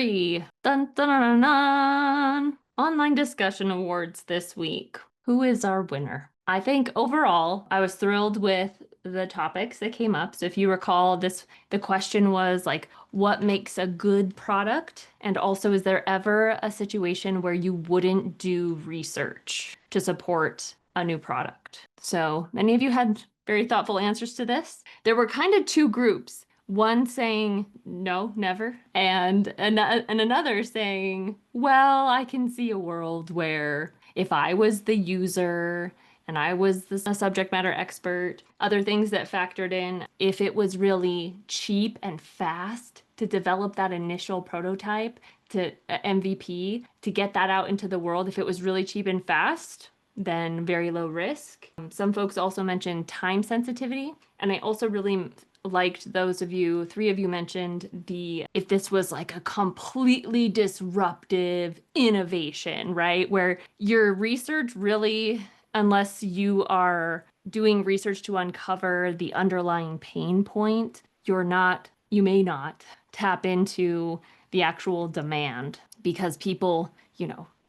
W3. Dun, dun, dun, dun, dun. Online discussion awards this week. Who is our winner? I think overall, I was thrilled with the topics that came up. So if you recall the question was like, what makes a good product? And also, is there ever a situation where you wouldn't do research to support a new product? So many of you had very thoughtful answers to this. There were kind of two groups. One saying no, never, and another saying, well, I can see a world where if I was the user and I was the subject matter expert, other things that factored in, if it was really cheap and fast to develop that initial prototype to MVP, to get that out into the world, if it was really cheap and fast, then very low risk. Some folks also mentioned time sensitivity, and I also really liked those of you, three of you mentioned if this was like a completely disruptive innovation, right? Where your research really, unless you are doing research to uncover the underlying pain point, you may not tap into the actual demand because people,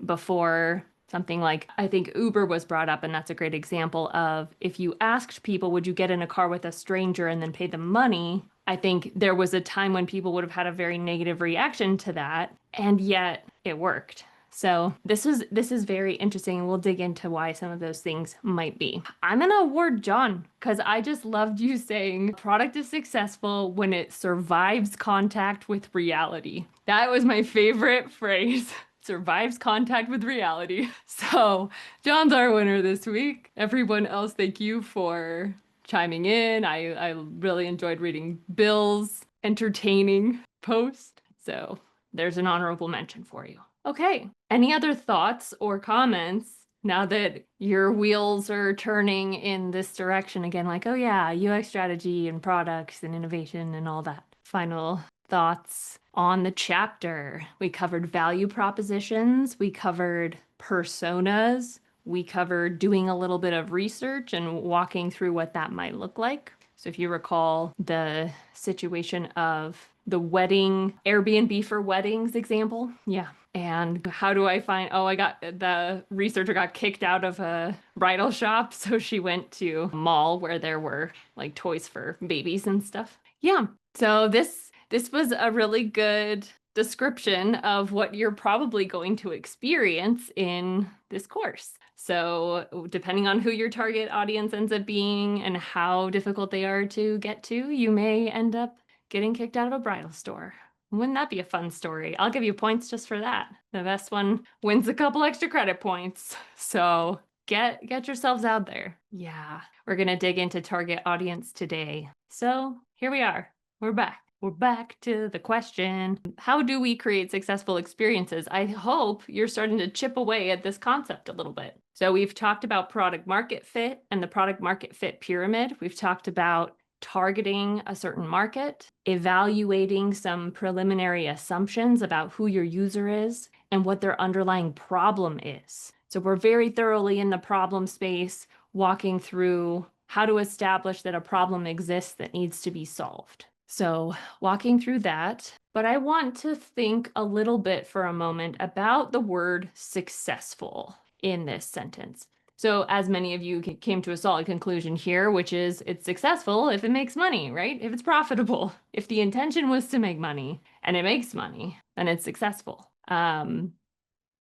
before something like, I think Uber was brought up, and that's a great example of if you asked people, would you get in a car with a stranger and then pay them money? I think there was a time when people would have had a very negative reaction to that, and yet it worked. So this is very interesting, and we'll dig into why some of those things might be. I'm gonna award John because I just loved you saying product is successful when it survives contact with reality. That was my favorite phrase. Survives contact with reality. So John's our winner this week. Everyone else, thank you for chiming in. I really enjoyed reading Bill's entertaining post. So there's an honorable mention for you. Okay, any other thoughts or comments now that your wheels are turning in this direction again? Like, oh yeah, UX strategy and products and innovation and all that. Final thoughts on the chapter. We covered value propositions, we covered personas, we covered doing a little bit of research and walking through what that might look like. So if you recall the situation of the wedding, Airbnb for weddings example, yeah. And how do I find, the researcher got kicked out of a bridal shop, so she went to a mall where there were like toys for babies and stuff. Yeah, so this was a really good description of what you're probably going to experience in this course. So depending on who your target audience ends up being and how difficult they are to get to, you may end up getting kicked out of a bridal store. Wouldn't that be a fun story? I'll give you points just for that. The best one wins a couple extra credit points. So get yourselves out there. Yeah, we're gonna dig into target audience today. So here we are. We're back. We're back to the question, how do we create successful experiences? I hope you're starting to chip away at this concept a little bit. So we've talked about product market fit and the product market fit pyramid. We've talked about targeting a certain market, evaluating some preliminary assumptions about who your user is and what their underlying problem is. So we're very thoroughly in the problem space, walking through how to establish that a problem exists that needs to be solved. So walking through that, but I want to think a little bit for a moment about the word successful in this sentence. So as many of you came to a solid conclusion here, which is it's successful if it makes money, right? If it's profitable, if the intention was to make money and it makes money, then it's successful.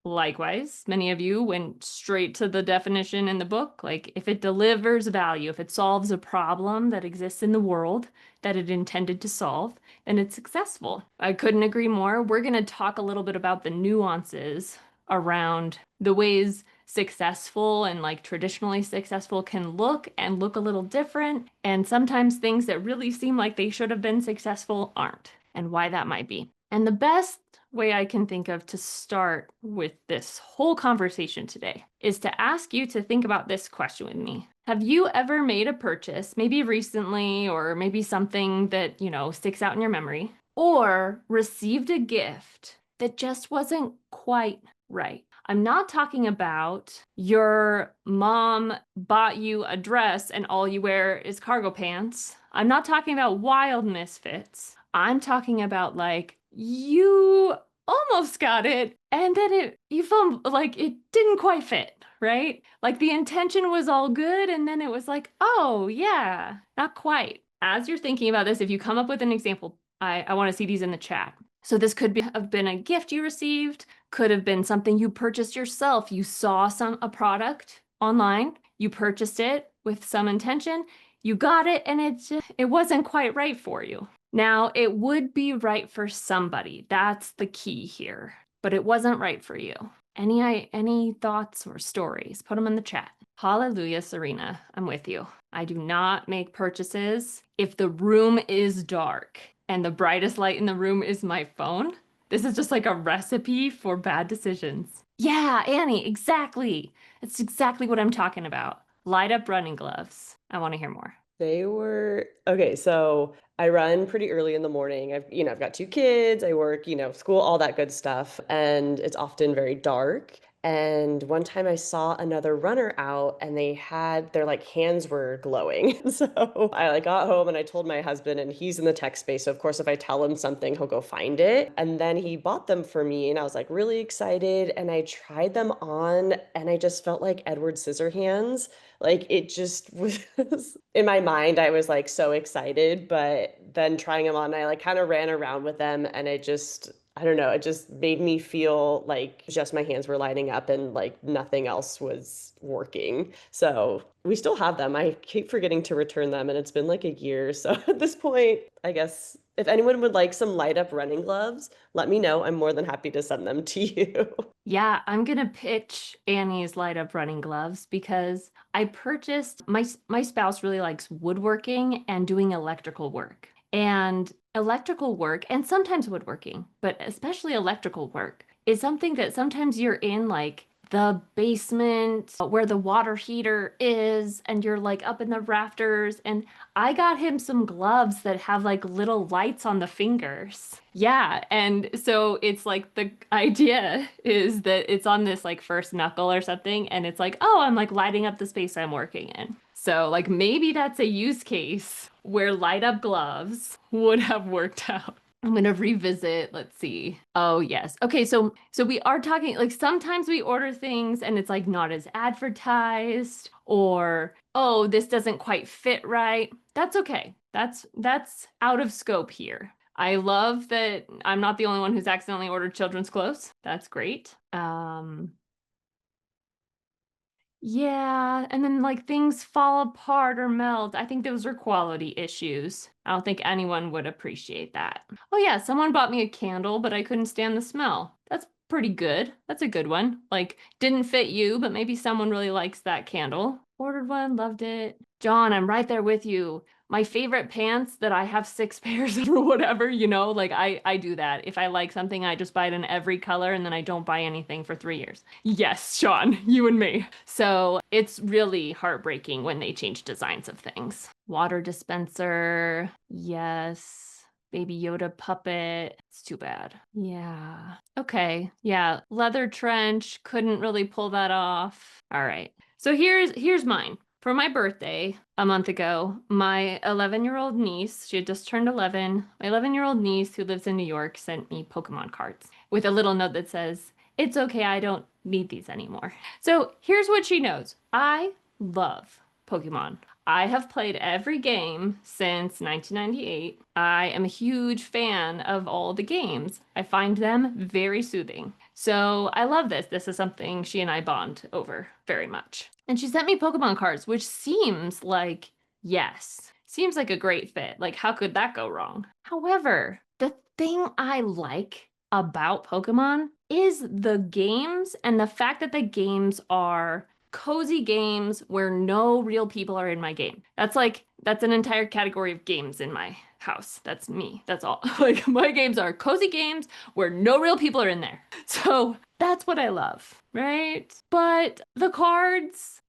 Likewise, many of you went straight to the definition in the book, like if it delivers value, if it solves a problem that exists in the world that it intended to solve, then it's successful. I couldn't agree more. We're going to talk a little bit about the nuances around the ways successful and like traditionally successful can look and look a little different. And sometimes things that really seem like they should have been successful aren't, and why that might be. And the best way I can think of to start with this whole conversation today is to ask you to think about this question with me. Have you ever made a purchase, maybe recently, or maybe something that, sticks out in your memory, or received a gift that just wasn't quite right? I'm not talking about your mom bought you a dress and all you wear is cargo pants. I'm not talking about wild misfits. I'm talking about like you else got it. And then you feel like it didn't quite fit, right? Like the intention was all good. And then it was like, oh, yeah, not quite. As you're thinking about this, if you come up with an example, I want to see these in the chat. So this could have been a gift you received, could have been something you purchased yourself. You saw a product online, you purchased it with some intention, you got it, and it wasn't quite right for you. Now, it would be right for somebody. That's the key here, but it wasn't right for you. Any thoughts or stories? Put them in the chat. Hallelujah, Serena. I'm with you. I do not make purchases if the room is dark and the brightest light in the room is my phone. This is just like a recipe for bad decisions. Yeah, Annie, exactly. That's exactly what I'm talking about. Light up running gloves. I want to hear more. They were okay. So I run pretty early in the morning. I've got two kids. I work, school, all that good stuff. And it's often very dark. And one time I saw another runner out and their like hands were glowing. So I like got home and I told my husband, and he's in the tech space. So of course, if I tell him something, he'll go find it. And then he bought them for me and I was like really excited. And I tried them on and I just felt like Edward Scissorhands. Like it just was in my mind, I was like so excited, but then trying them on, I like kind of ran around with them and I don't know, it just made me feel like just my hands were lighting up and like nothing else was working. So we still have them. I keep forgetting to return them and it's been like a year. So at this point, I guess if anyone would like some light up running gloves, let me know. I'm more than happy to send them to you. Yeah, I'm gonna pitch Annie's light up running gloves because I purchased my spouse really likes woodworking and doing electrical work. And electrical work and sometimes woodworking, but especially electrical work is something that sometimes you're in like the basement where the water heater is and you're like up in the rafters, and I got him some gloves that have like little lights on the fingers. Yeah, and so it's like the idea is that it's on this like first knuckle or something, and it's like, oh, I'm like lighting up the space I'm working in. So like maybe that's a use case where light up gloves would have worked out. I'm gonna revisit. Let's see. Oh yes. Okay, so we are talking like sometimes we order things and it's like not as advertised, or oh, this doesn't quite fit right. That's okay. That's out of scope here. I love that I'm not the only one who's accidentally ordered children's clothes. That's great. Yeah, and then like things fall apart or melt. I think those are quality issues. I don't think anyone would appreciate that. Oh yeah, someone bought me a candle, but I couldn't stand the smell. That's pretty good. That's a good one. Like, didn't fit you, but maybe someone really likes that candle. Ordered one, loved it. John, I'm right there with you. My favorite pants that I have 6 pairs of or whatever, like I do that. If I like something, I just buy it in every color and then I don't buy anything for 3 years. Yes, Sean, you and me. So it's really heartbreaking when they change designs of things. Water dispenser, yes. Baby Yoda puppet. It's too bad. Yeah. Okay. Yeah. Leather trench. Couldn't really pull that off. All right. So here's mine. For my birthday a month ago, my 11-year-old niece, she had just turned 11, my 11-year-old niece who lives in New York sent me Pokemon cards with a little note that says, "It's okay, I don't need these anymore." So here's what she knows. I love Pokemon. I have played every game since 1998. I am a huge fan of all the games. I find them very soothing. So I love this. This is something she and I bond over very much. And she sent me Pokemon cards, which seems like, yes, seems like a great fit. Like, how could that go wrong? However, the thing I like about Pokemon is the games and the fact that the games are cozy games where no real people are in my game. That's an entire category of games in my house. That's me. That's all. Like my games are cozy games where no real people are in there. So that's what I love, right? But the cards,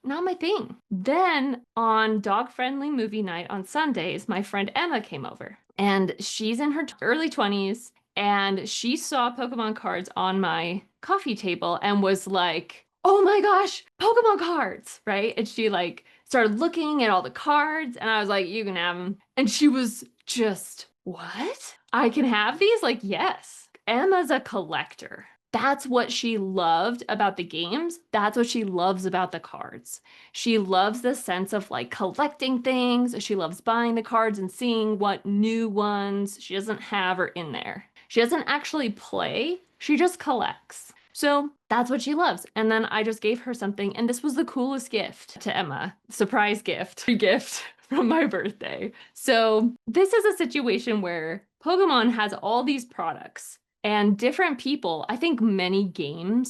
not my thing. Then on dog friendly movie night on Sundays, my friend Emma came over and she's in her early 20s and she saw Pokemon cards on my coffee table and was like, "Oh my gosh, Pokemon cards," right? And she like started looking at all the cards and I was like, "You can have them." And she was just, "What? I can have these?" Like, yes. Emma's a collector. That's what she loved about the games. That's what she loves about the cards. She loves the sense of like collecting things. She loves buying the cards and seeing what new ones she doesn't have are in there. She doesn't actually play, she just collects. So that's what she loves. And then I just gave her something, and this was the coolest gift to Emma. Surprise gift, free gift from my birthday. So this is a situation where Pokemon has all these products. And different people, I think many game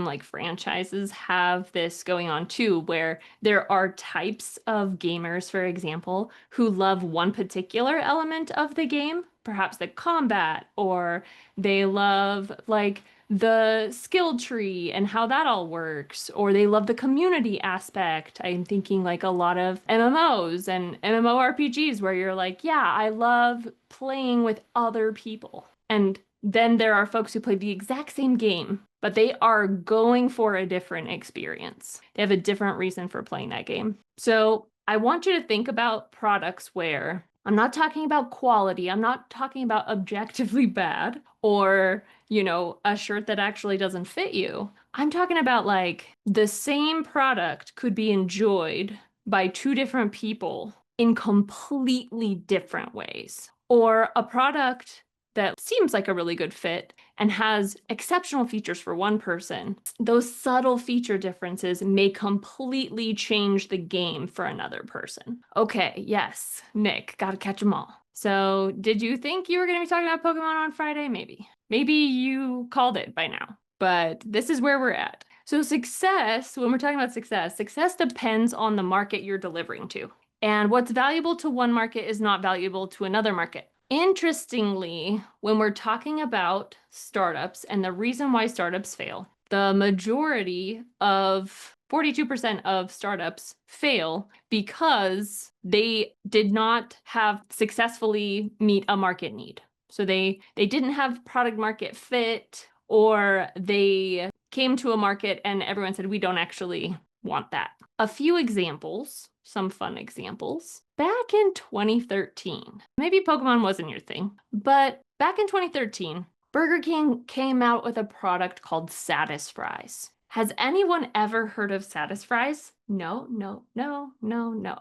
like franchises have this going on too, where there are types of gamers, for example, who love one particular element of the game, perhaps the combat, or they love like the skill tree and how that all works, or they love the community aspect. I'm thinking like a lot of MMOs and MMORPGs where you're like, yeah, I love playing with other people. And then there are folks who play the exact same game, but they are going for a different experience. They have a different reason for playing that game. So I want you to think about products where I'm not talking about quality. I'm not talking about objectively bad or, a shirt that actually doesn't fit you. I'm talking about like the same product could be enjoyed by two different people in completely different ways. Or a product that seems like a really good fit and has exceptional features for one person, those subtle feature differences may completely change the game for another person. Okay, yes, Nick, gotta catch them all. So did you think you were going to be talking about Pokemon on Friday? Maybe. Maybe you called it by now, but this is where we're at. So success, when we're talking about success depends on the market you're delivering to. And what's valuable to one market is not valuable to another market. Interestingly, when we're talking about startups and the reason why startups fail, the majority of 42% of startups fail because they did not have successfully meet a market need. So they didn't have product market fit, or they came to a market and everyone said, we don't actually want that. A few examples, some fun examples. Back in 2013, maybe Pokemon wasn't your thing, but back in 2013, Burger King came out with a product called Satisfries. Has anyone ever heard of Satisfries? No.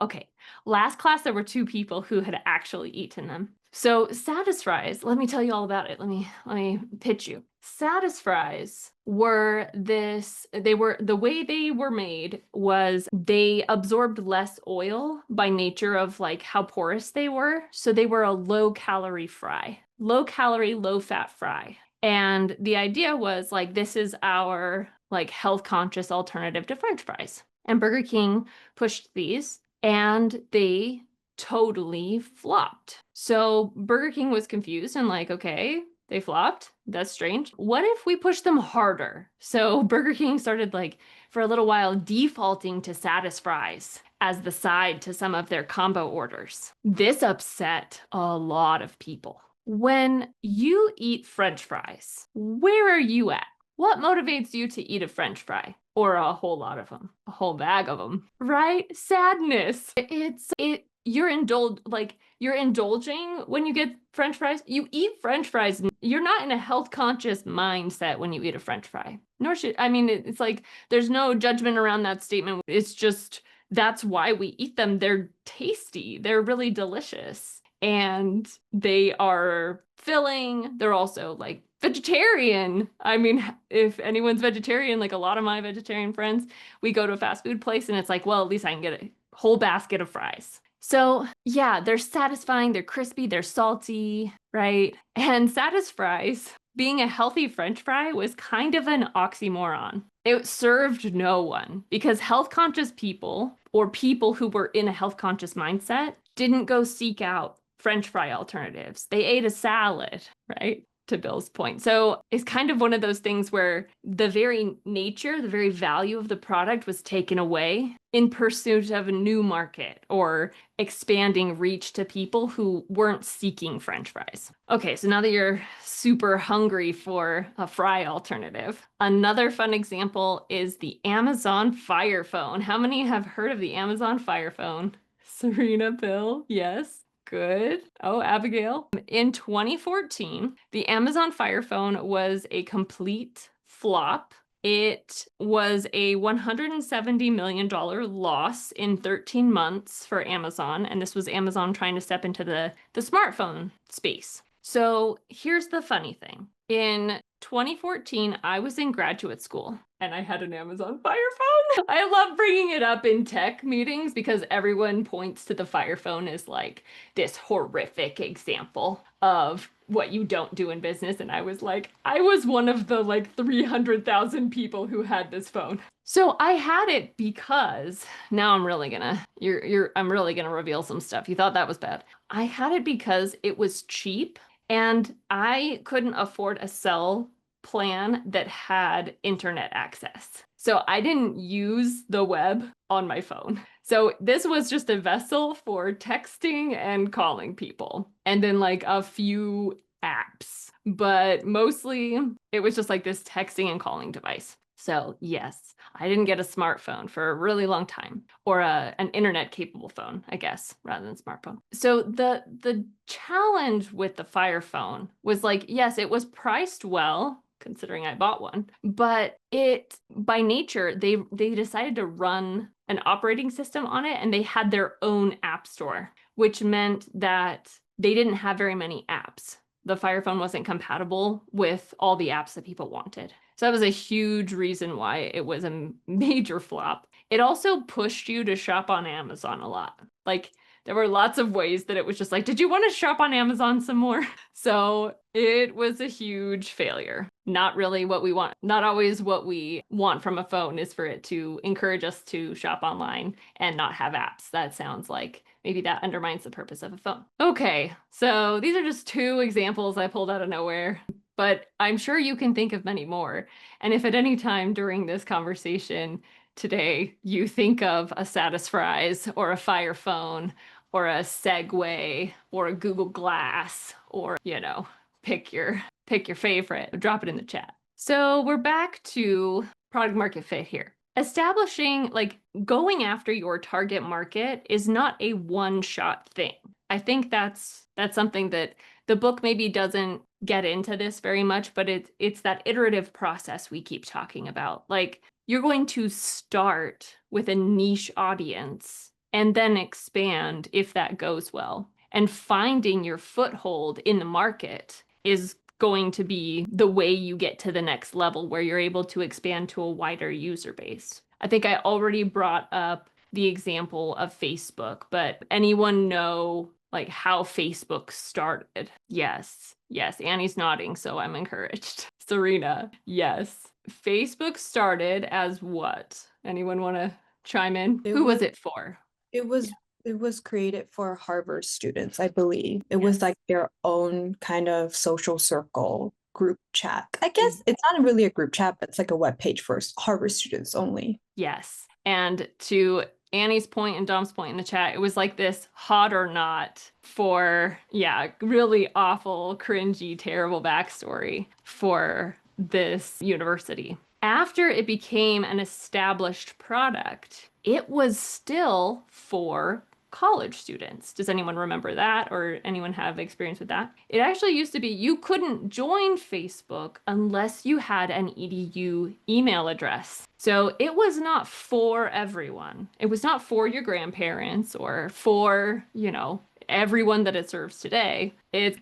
Okay. Last class, there were two people who had actually eaten them. So Satisfries, let me tell you all about it. Let me pitch you. Satisfries were the way they were made was they absorbed less oil by nature of like how porous they were. So they were a low calorie fry, low calorie, low fat fry. And the idea was like, this is our like health conscious alternative to French fries. And Burger King pushed these and they totally flopped. So Burger King was confused and like, okay, they flopped. That's strange. What if we push them harder? So Burger King started like for a little while defaulting to Satisfries as the side to some of their combo orders. This upset a lot of people. When you eat French fries, where are you at? What motivates you to eat a French fry? Or a whole lot of them, a whole bag of them, right? Sadness. You're indulging when you get French fries. You eat French fries. You're not in a health conscious mindset when you eat a French fry. It's like there's no judgment around that statement. It's just that's why we eat them. They're tasty. They're really delicious. And they are filling. They're also like vegetarian. I mean, if anyone's vegetarian, like a lot of my vegetarian friends, we go to a fast food place and it's like, well, at least I can get a whole basket of fries. So yeah, they're satisfying, they're crispy, they're salty, right? And Satisfries, being a healthy French fry was kind of an oxymoron. It served no one because health conscious people or people who were in a health conscious mindset didn't go seek out French fry alternatives. They ate a salad, right? To Bill's point. So it's kind of one of those things where the very nature, the very value of the product was taken away in pursuit of a new market or expanding reach to people who weren't seeking French fries. Okay, so now that you're super hungry for a fry alternative, another fun example is the Amazon Fire Phone. How many have heard of the Amazon Fire Phone? Serena, Bill, yes? Good. Oh, Abigail. In 2014, the Amazon Fire Phone was a complete flop. It was a $170 million loss in 13 months for Amazon, and this was Amazon trying to step into the smartphone space. So here's the funny thing. In 2014, I was in graduate school and I had an Amazon Fire Phone. I love bringing it up in tech meetings because everyone points to the Fire Phone as like this horrific example of what you don't do in business. And I was like, I was one of the like 300,000 people who had this phone. So I had it because now I'm really gonna I'm really gonna reveal some stuff. You thought that was bad. I had it because it was cheap and I couldn't afford a cell plan that had internet access. So I didn't use the web on my phone. So this was just a vessel for texting and calling people, and then like a few apps. But mostly it was just like this texting and calling device. So yes, I didn't get a smartphone for a really long time, or an internet capable phone, I guess, rather than smartphone. So the challenge with the Fire Phone was like, yes, it was priced well, considering I bought one, but it by nature they decided to run an operating system on it, and they had their own app store, which meant that they didn't have very many apps. The Fire Phone wasn't compatible with all the apps that people wanted. So that was a huge reason why it was a major flop. It also pushed you to shop on Amazon a lot. Like there were lots of ways that it was just like, did you want to shop on Amazon some more? So it was a huge failure. Not really what we want. Not always what we want from a phone is for it to encourage us to shop online and not have apps. That sounds like maybe that undermines the purpose of a phone. Okay, so these are just two examples I pulled out of nowhere, but I'm sure you can think of many more. And if at any time during this conversation today you think of a Satisfries or a Fire Phone or a Segway or a Google Glass, or, pick your favorite, drop it in the chat. So we're back to product market fit here. Establishing, like going after your target market is not a one-shot thing. I think that's something that the book maybe doesn't get into this very much, but it's that iterative process we keep talking about. Like you're going to start with a niche audience and then expand if that goes well. And finding your foothold in the market is going to be the way you get to the next level where you're able to expand to a wider user base. I think I already brought up the example of Facebook, but anyone know like how Facebook started? Yes. Annie's nodding, so I'm encouraged. Serena, yes. Facebook started as what? Anyone want to chime in? Who was it for? It was created for Harvard students, I believe. It was like their own kind of social circle group chat. I guess it's not really a group chat, but it's like a web page for Harvard students only. Yes. And to Annie's point and Dom's point in the chat, it was like this hot or not for, really awful, cringy, terrible backstory for this university. After it became an established product, it was still for college students. Does anyone remember that, or anyone have experience with that? It actually used to be you couldn't join Facebook unless you had an EDU email address. So it was not for everyone. It was not for your grandparents or for, everyone that it serves today. It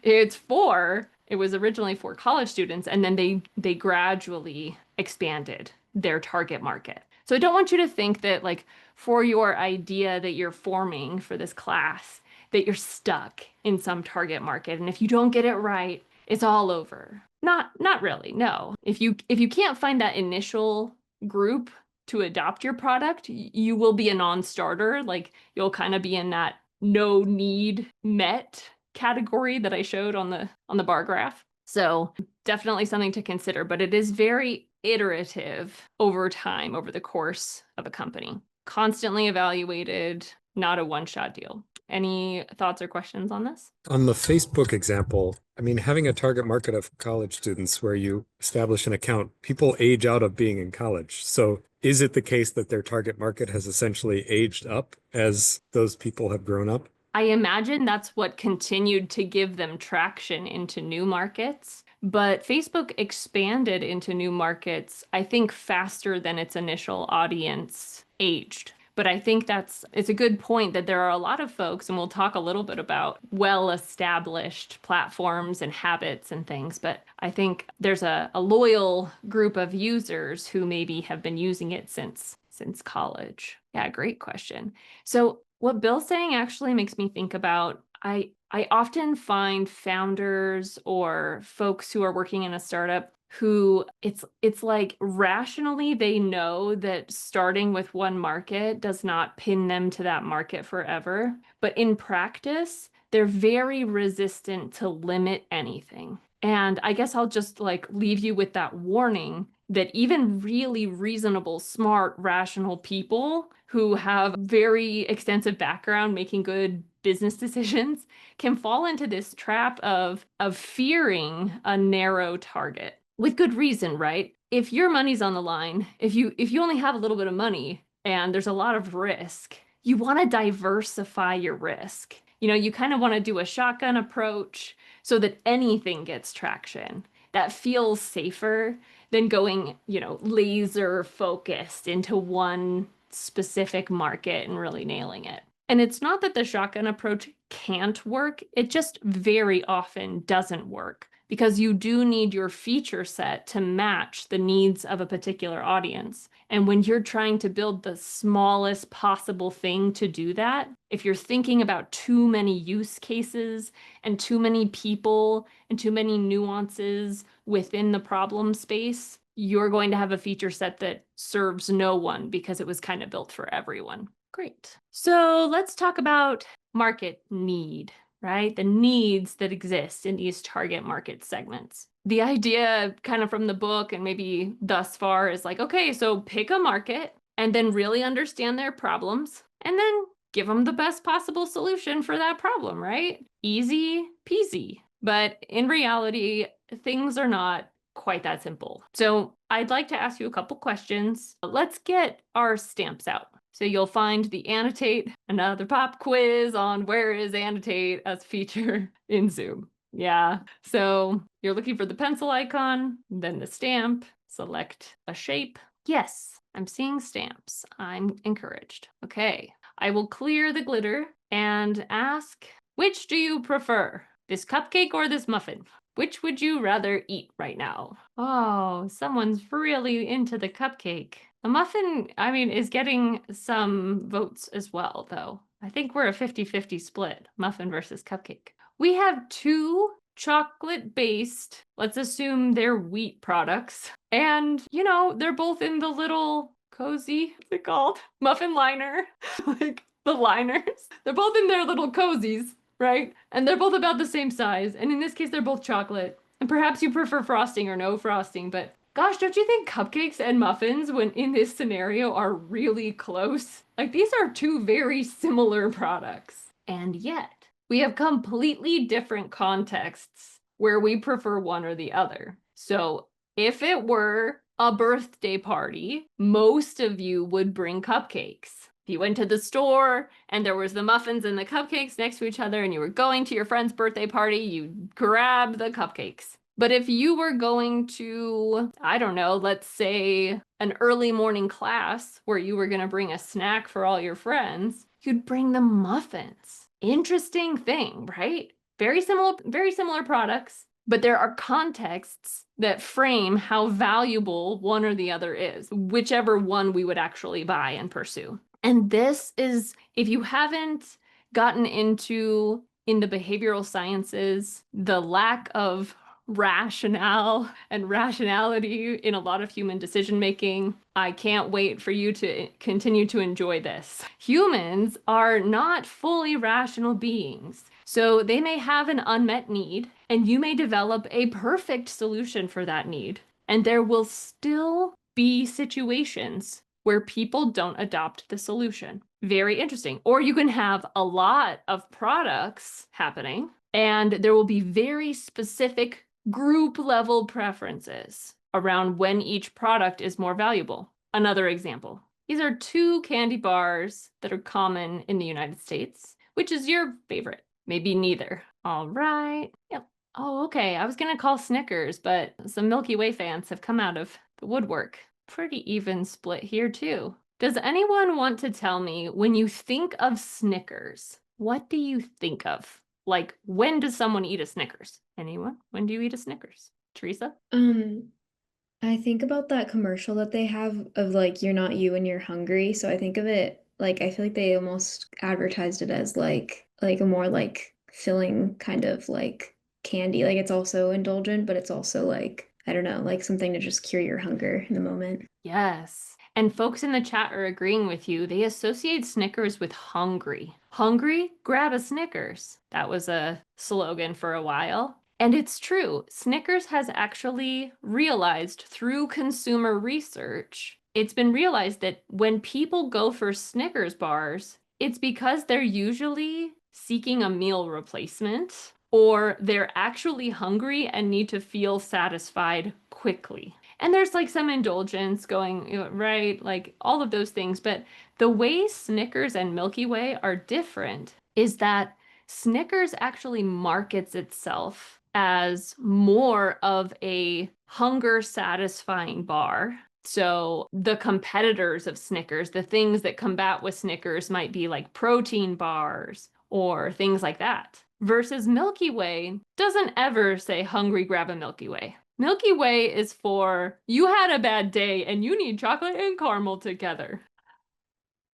was originally for college students, and then they gradually expanded their target market. So I don't want you to think that like for your idea that you're forming for this class, that you're stuck in some target market. And if you don't get it right, it's all over. Not really, no. If you can't find that initial group to adopt your product, you will be a non-starter. Like you'll kind of be in that no need met category that I showed on the bar graph. So definitely something to consider, but it is very iterative over time, over the course of a company. Constantly evaluated, not a one-shot deal. Any thoughts or questions on this? On the Facebook example, I mean, having a target market of college students where you establish an account, people age out of being in college. So is it the case that their target market has essentially aged up as those people have grown up? I imagine that's what continued to give them traction into new markets. But Facebook expanded into new markets, I think, faster than its initial audience aged. But I think it's a good point that there are a lot of folks, and we'll talk a little bit about well-established platforms and habits and things, but I think there's a loyal group of users who maybe have been using it since college. Yeah, great question. So what Bill's saying actually makes me think about, I often find founders or folks who are working in a startup who it's like rationally they know that starting with one market does not pin them to that market forever. But in practice, they're very resistant to limit anything. And I guess I'll just like leave you with that warning that even really reasonable, smart, rational people who have very extensive background making good business decisions can fall into this trap of fearing a narrow target. With good reason, right? If your money's on the line, if you only have a little bit of money and there's a lot of risk, you want to diversify your risk. You kind of want to do a shotgun approach so that anything gets traction. That feels safer than going, laser focused into one specific market and really nailing it. And it's not that the shotgun approach can't work, it just very often doesn't work because you do need your feature set to match the needs of a particular audience. And when you're trying to build the smallest possible thing to do that, if you're thinking about too many use cases and too many people and too many nuances within the problem space, you're going to have a feature set that serves no one because it was kind of built for everyone. Great. So let's talk about market need, right? The needs that exist in these target market segments. The idea kind of from the book and maybe thus far is like, okay, so pick a market and then really understand their problems and then give them the best possible solution for that problem, right? Easy peasy. But in reality, things are not quite that simple. So I'd like to ask you a couple questions. Let's get our stamps out. So you'll find the annotate, another pop quiz on where is annotate as feature in Zoom. Yeah, so you're looking for the pencil icon, then the stamp, select a shape. Yes, I'm seeing stamps. I'm encouraged. Okay, I will clear the glitter and ask, which do you prefer? This cupcake or this muffin? Which would you rather eat right now? Oh, someone's really into the cupcake. The muffin, is getting some votes as well, though. I think we're a 50-50 split, muffin versus cupcake. We have two chocolate-based, let's assume they're wheat products. And, they're both in the little cozy, what's it called? Muffin liner, like the liners. They're both in their little cozies, right? And they're both about the same size. And in this case, they're both chocolate. And perhaps you prefer frosting or no frosting, but gosh, don't you think cupcakes and muffins, when in this scenario, are really close? Like, these are two very similar products. And yet, we have completely different contexts where we prefer one or the other. So if it were a birthday party, most of you would bring cupcakes. If you went to the store and there was the muffins and the cupcakes next to each other and you were going to your friend's birthday party, you'd grab the cupcakes. But if you were going to, I don't know, let's say an early morning class where you were going to bring a snack for all your friends, you'd bring the muffins. Interesting thing, right? Very similar products, but there are contexts that frame how valuable one or the other is, whichever one we would actually buy and pursue. And this is, if you haven't gotten into in the behavioral sciences, the lack of rationale and rationality in a lot of human decision making, I can't wait for you to continue to enjoy this. Humans are not fully rational beings, so they may have an unmet need, and you may develop a perfect solution for that need. And there will still be situations where people don't adopt the solution. Very interesting. Or you can have a lot of products happening, and there will be very specific group level preferences around when each product is more valuable. Another example. These are two candy bars that are common in the United States. Which is your favorite? Maybe neither. All right. Yep. Oh, okay. I was going to call Snickers, but some Milky Way fans have come out of the woodwork. Pretty even split here, too. Does anyone want to tell me, when you think of Snickers, what do you think of? Like, when does someone eat a Snickers? Anyone? When do you eat a Snickers? Teresa? I think about that commercial that they have of like you're not you and you're hungry. So I think of it like I feel like they almost advertised it as like a more like filling kind of like candy. Like it's also indulgent, but it's also like I don't know, like something to just cure your hunger in the moment. Yes. And folks in the chat are agreeing with you. They associate Snickers with hungry. Hungry? Grab a Snickers. That was a slogan for a while. And it's true. Snickers has actually realized through consumer research, it's been realized that when people go for Snickers bars, it's because they're usually seeking a meal replacement or they're actually hungry and need to feel satisfied quickly. And there's like some indulgence going, right? Like all of those things. But the way Snickers and Milky Way are different is that Snickers actually markets itself as more of a hunger satisfying bar. So the competitors of Snickers, the things that combat with Snickers might be like protein bars or things like that. Versus Milky Way doesn't ever say hungry, grab a Milky Way. Milky Way is for you had a bad day and you need chocolate and caramel together.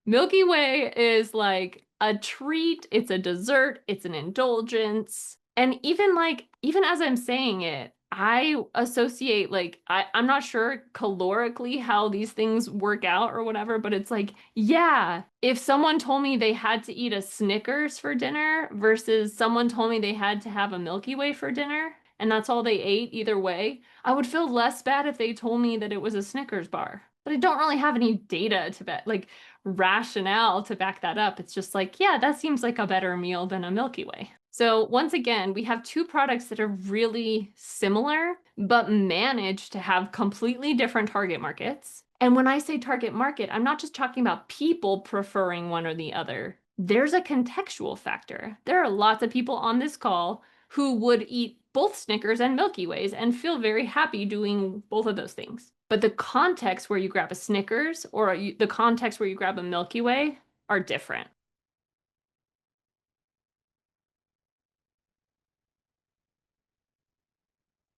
Milky Way is like a treat, it's a dessert, it's an indulgence. And even as I'm saying it, I associate I'm not sure calorically how these things work out or whatever, but it's like, yeah, if someone told me they had to eat a Snickers for dinner versus someone told me they had to have a Milky Way for dinner, and that's all they ate either way, I would feel less bad if they told me that it was a Snickers bar. But I don't really have any data to bet, like rationale to back that up. It's just like, yeah, that seems like a better meal than a Milky Way. So once again, we have two products that are really similar, but manage to have completely different target markets. And when I say target market, I'm not just talking about people preferring one or the other. There's a contextual factor. There are lots of people on this call who would eat both Snickers and Milky Ways and feel very happy doing both of those things. But the context where you grab a Snickers or the context where you grab a Milky Way are different.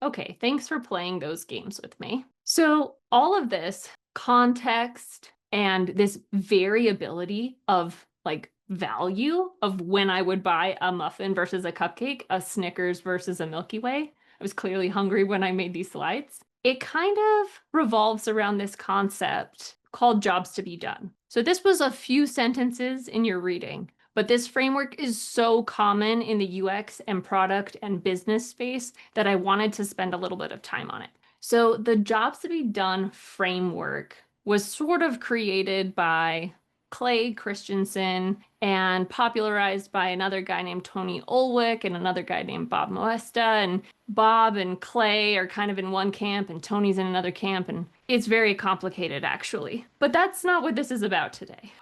Okay, thanks for playing those games with me. So all of this context and this variability of like value of when I would buy a muffin versus a cupcake, a Snickers versus a Milky Way. I was clearly hungry when I made these slides. It kind of revolves around this concept called jobs to be done. So this was a few sentences in your reading, but this framework is so common in the UX and product and business space that I wanted to spend a little bit of time on it. So the jobs to be done framework was sort of created by Clay Christensen and popularized by another guy named Tony Ulwick and another guy named Bob Moesta. And Bob and Clay are kind of in one camp and Tony's in another camp. And it's very complicated, actually. But that's not what this is about today.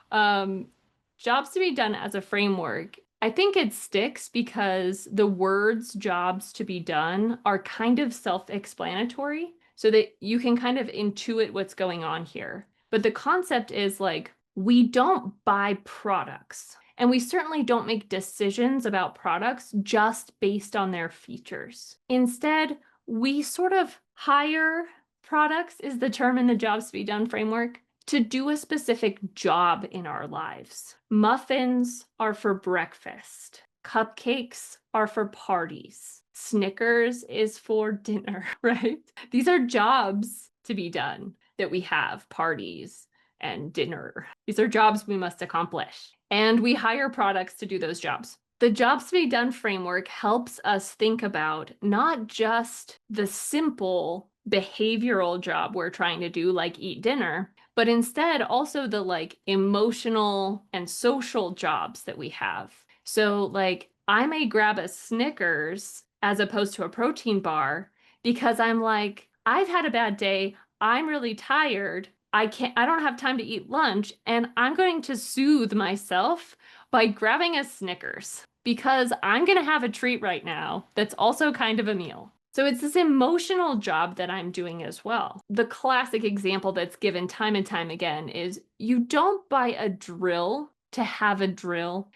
Jobs to be done as a framework, I think it sticks because the words jobs to be done are kind of self-explanatory so that you can kind of intuit what's going on here. But the concept is like, we don't buy products, and we certainly don't make decisions about products just based on their features. Instead, we sort of hire products, is the term in the jobs to be done framework, to do a specific job in our lives. Muffins are for breakfast. Cupcakes are for parties. Snickers is for dinner, right? These are jobs to be done that we have, parties and dinner. These are jobs we must accomplish. And we hire products to do those jobs. The jobs to be done framework helps us think about not just the simple behavioral job we're trying to do, like eat dinner, but instead also the like emotional and social jobs that we have. So like I may grab a Snickers as opposed to a protein bar because I'm like, I've had a bad day. I'm really tired. I don't have time to eat lunch, and I'm going to soothe myself by grabbing a Snickers because I'm going to have a treat right now that's also kind of a meal. So it's this emotional job that I'm doing as well. The classic example that's given time and time again is you don't buy a drill to have a drill,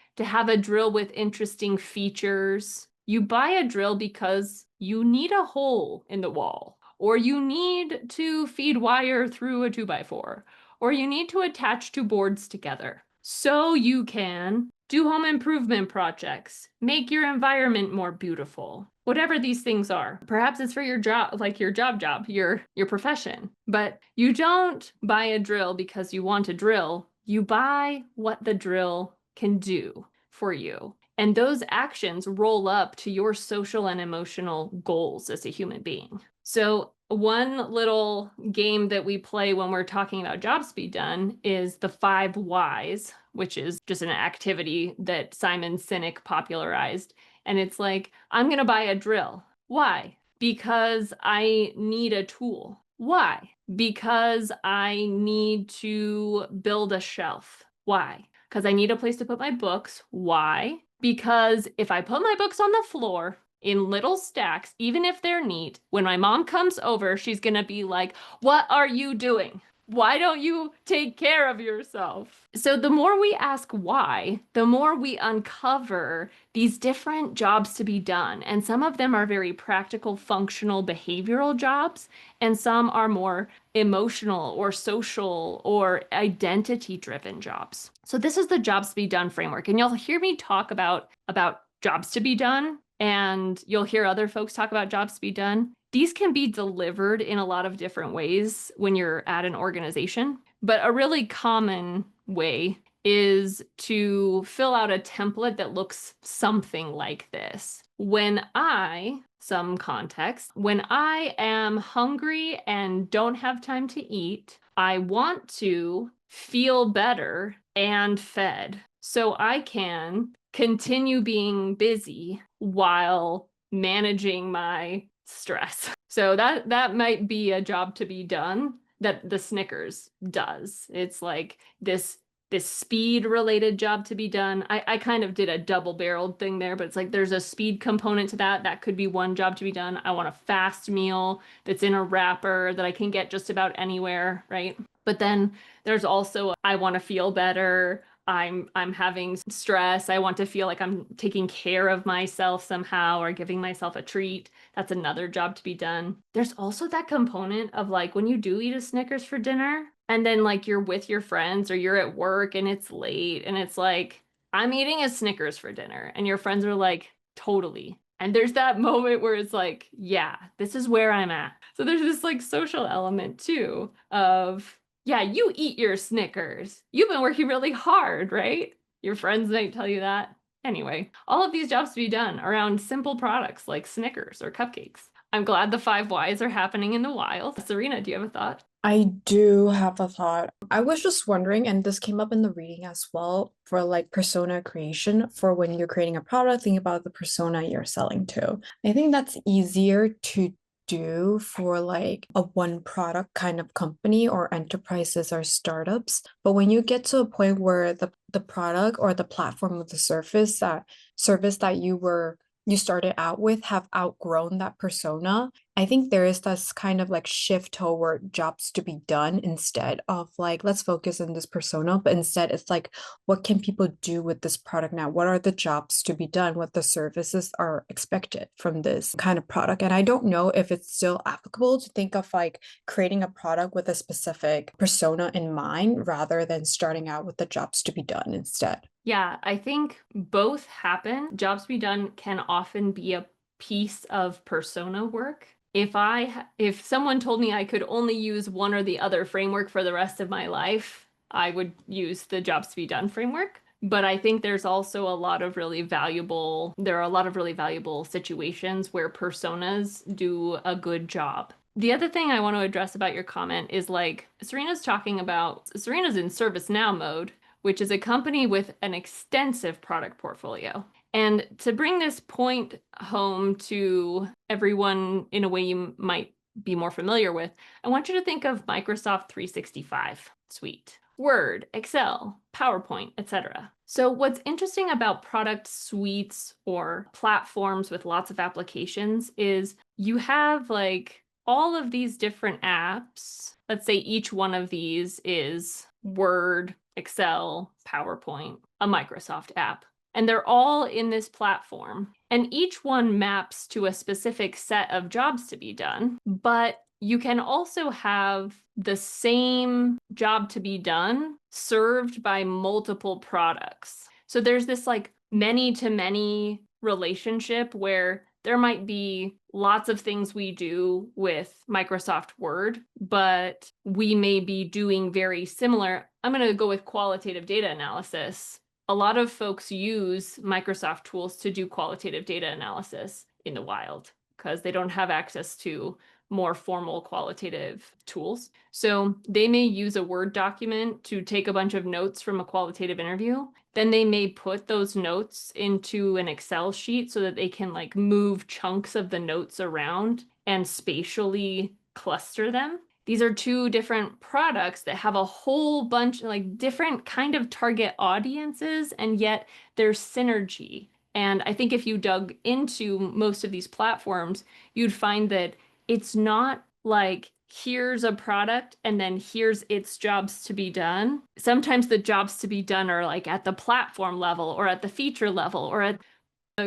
with interesting features. You buy a drill because you need a hole in the wall, or you need to feed wire through a 2x4, or you need to attach two boards together so you can do home improvement projects, make your environment more beautiful, whatever these things are. Perhaps it's for your job, like your job, your profession. But you don't buy a drill because you want a drill. You buy what the drill can do for you. And those actions roll up to your social and emotional goals as a human being. So one little game that we play when we're talking about jobs to be done is the 5 whys, which is just an activity that Simon Sinek popularized. And it's like, I'm going to buy a drill. Why? Because I need a tool. Why? Because I need to build a shelf. Why? Because I need a place to put my books. Why? Because if I put my books on the floor in little stacks, even if they're neat, when my mom comes over, she's going to be like, what are you doing? Why don't you take care of yourself? So the more we ask why, the more we uncover these different jobs to be done. And some of them are very practical, functional, behavioral jobs, and some are more emotional or social or identity-driven jobs. So this is the jobs to be done framework. And you'll hear me talk about jobs to be done, and you'll hear other folks talk about jobs to be done. These can be delivered in a lot of different ways when you're at an organization, but a really common way is to fill out a template that looks something like this. Some context, when I am hungry and don't have time to eat, I want to feel better and fed so I can continue being busy while managing my stress. So that might be a job to be done that the Snickers does. It's like this speed related job to be done. I kind of did a double-barreled thing there, but it's like there's a speed component to that. That could be one job to be done. I want a fast meal that's in a wrapper that I can get just about anywhere, right? But then there's also I want to feel better. I'm having stress. I want to feel like I'm taking care of myself somehow or giving myself a treat. That's another job to be done. There's also that component of like when you do eat a Snickers for dinner and then like you're with your friends or you're at work and it's late and it's like, I'm eating a Snickers for dinner. And your friends are like, totally. And there's that moment where it's like, yeah, this is where I'm at. So there's this like social element too of, yeah, you eat your Snickers. You've been working really hard, right? Your friends might tell you that. Anyway, all of these jobs to be done around simple products like Snickers or cupcakes. I'm glad the 5 whys are happening in the wild. Serena, do you have a thought? I do have a thought. I was just wondering, and this came up in the reading as well, for like persona creation, for when you're creating a product, think about the persona you're selling to. I think that's easier to do for like a one product kind of company or enterprises or startups. But when you get to a point where the product or the platform of the service that you started out with have outgrown that persona, I think there is this kind of like shift toward jobs to be done instead of like, let's focus on this persona, but instead it's like, what can people do with this product now? What are the jobs to be done? What the services are expected from this kind of product? And I don't know if it's still applicable to think of like creating a product with a specific persona in mind rather than starting out with the jobs to be done instead. Yeah, I think both happen. Jobs to be done can often be a piece of persona work. If someone told me I could only use one or the other framework for the rest of my life, I would use the jobs to be done framework. But I think there are a lot of really valuable situations where personas do a good job. The other thing I want to address about your comment is like Serena's in ServiceNow mode, which is a company with an extensive product portfolio. And to bring this point home to everyone in a way you might be more familiar with, I want you to think of Microsoft 365 suite. Word, Excel, PowerPoint, etc. So what's interesting about product suites or platforms with lots of applications is you have like all of these different apps. Let's say each one of these is Word, Excel, PowerPoint, a Microsoft app. And they're all in this platform. And each one maps to a specific set of jobs to be done. But you can also have the same job to be done served by multiple products. So there's this like many to many relationship where there might be lots of things we do with Microsoft Word, but we may be doing very similar. I'm going to go with qualitative data analysis. A lot of folks use Microsoft tools to do qualitative data analysis in the wild because they don't have access to more formal qualitative tools. So they may use a Word document to take a bunch of notes from a qualitative interview. Then they may put those notes into an Excel sheet so that they can like move chunks of the notes around and spatially cluster them. These are two different products that have a whole bunch like different kind of target audiences, and yet there's synergy. And I think if you dug into most of these platforms, you'd find that it's not like here's a product and then here's its jobs to be done. Sometimes the jobs to be done are like at the platform level or at the feature level or at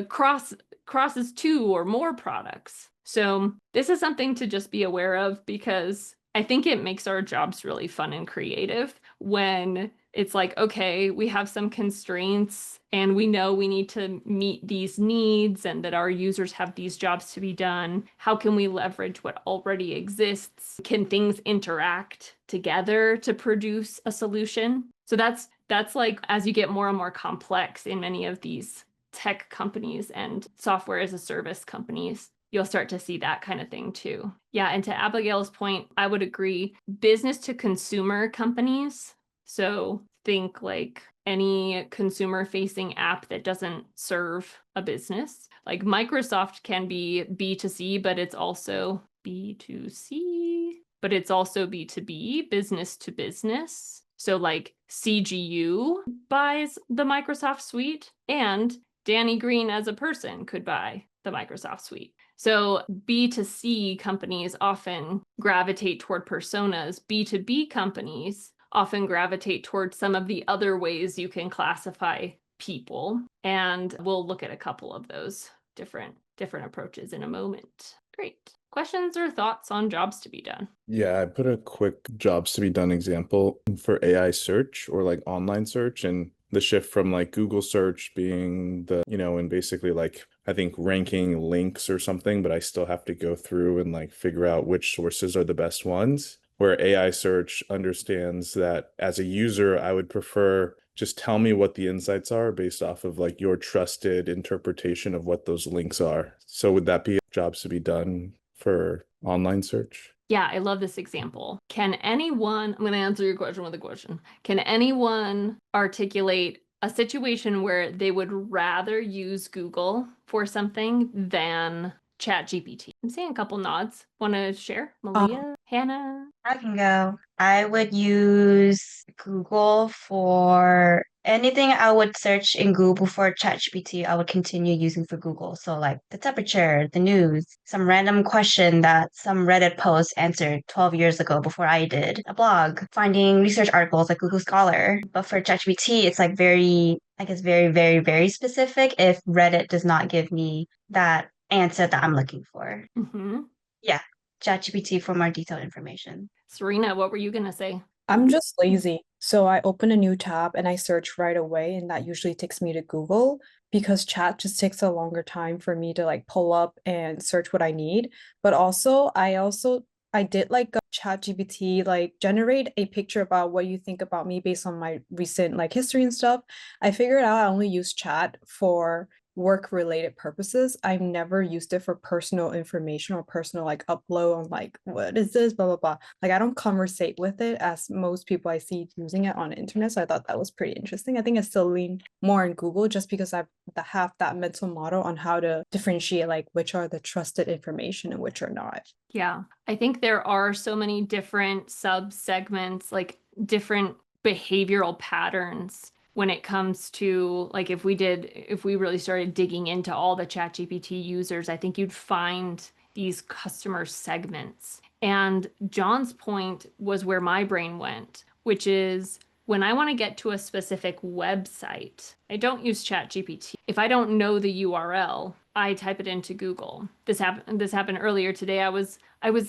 crosses two or more products. So this is something to just be aware of because I think it makes our jobs really fun and creative when it's like, okay, we have some constraints and we know we need to meet these needs and that our users have these jobs to be done. How can we leverage what already exists? Can things interact together to produce a solution? So that's like as you get more and more complex in many of these tech companies and software as a service companies, you'll start to see that kind of thing too. Yeah, and to Abigail's point, I would agree. Business to consumer companies, so think like any consumer facing app that doesn't serve a business. Like Microsoft can be B2C, but it's also B2C, but it's also B2B, business to business. So like CGU buys the Microsoft suite and Danny Green as a person could buy the Microsoft suite. So B2C companies often gravitate toward personas. B2B companies often gravitate towards some of the other ways you can classify people. And we'll look at a couple of those different approaches in a moment. Great. Questions or thoughts on jobs to be done? Yeah, I put a quick jobs to be done example for AI search or like online search, and the shift from like Google search being the, and basically like I think ranking links or something, but I still have to go through and like figure out which sources are the best ones. Where AI search understands that as a user, I would prefer just tell me what the insights are based off of like your trusted interpretation of what those links are. So would that be jobs to be done for online search? Yeah, I love this example. I'm going to answer your question with a question. Can anyone articulate a situation where they would rather use Google for something than ChatGPT? I'm seeing a couple nods. Want to share? Malia, Hannah? I can go. I would use Google for anything I would search in Google for ChatGPT, I would continue using for Google. So like the temperature, the news, some random question that some Reddit post answered 12 years ago before I did, a blog, finding research articles like Google Scholar. But for ChatGPT, it's like very, very, very specific if Reddit does not give me that answer that I'm looking for. Mm-hmm. Yeah, ChatGPT for more detailed information. Serena, what were you going to say? I'm just lazy. So I open a new tab and I search right away, and that usually takes me to Google because chat just takes a longer time for me to like pull up and search what I need. But I did like ChatGPT like generate a picture about what you think about me based on my recent like history and stuff. I figured out I only use chat for work related purposes. I've never used it for personal information or personal like upload on like what is this, blah blah blah. Like I don't conversate with it as most people I see using it on the internet. So I thought that was pretty interesting. I think I still lean more on Google just because I have that mental model on how to differentiate like which are the trusted information and which are not. Yeah, I think there are so many different sub-segments, like different behavioral patterns when it comes to like if we really started digging into all the ChatGPT users, I think you'd find these customer segments. And John's point was where my brain went, which is when I want to get to a specific website, I don't use ChatGPT. If I don't know the URL, I type it into Google. This happened earlier today. I was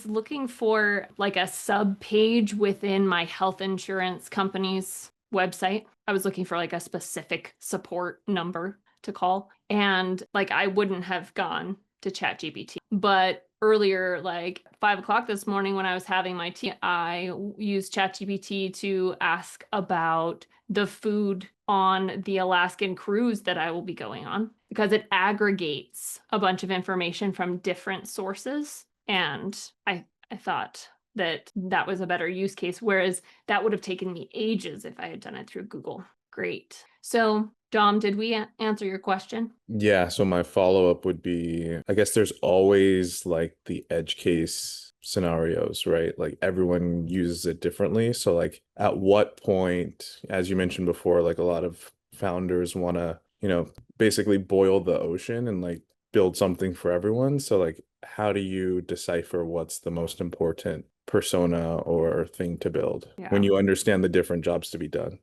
looking for like a sub page within my health insurance company's website. I was looking for like a specific support number to call. And like I wouldn't have gone to ChatGPT. But earlier, like 5 o'clock this morning when I was having my tea, I used ChatGPT to ask about the food on the Alaskan cruise that I will be going on because it aggregates a bunch of information from different sources. And I thought that was a better use case, whereas that would have taken me ages if I had done it through Google. Great. So Dom, did we answer your question? Yeah, so my follow-up would be, I guess there's always like the edge case scenarios, right? Like everyone uses it differently. So like at what point, as you mentioned before, like a lot of founders want to, basically boil the ocean and like build something for everyone. So like how do you decipher what's the most important persona or thing to build when you understand the different jobs to be done?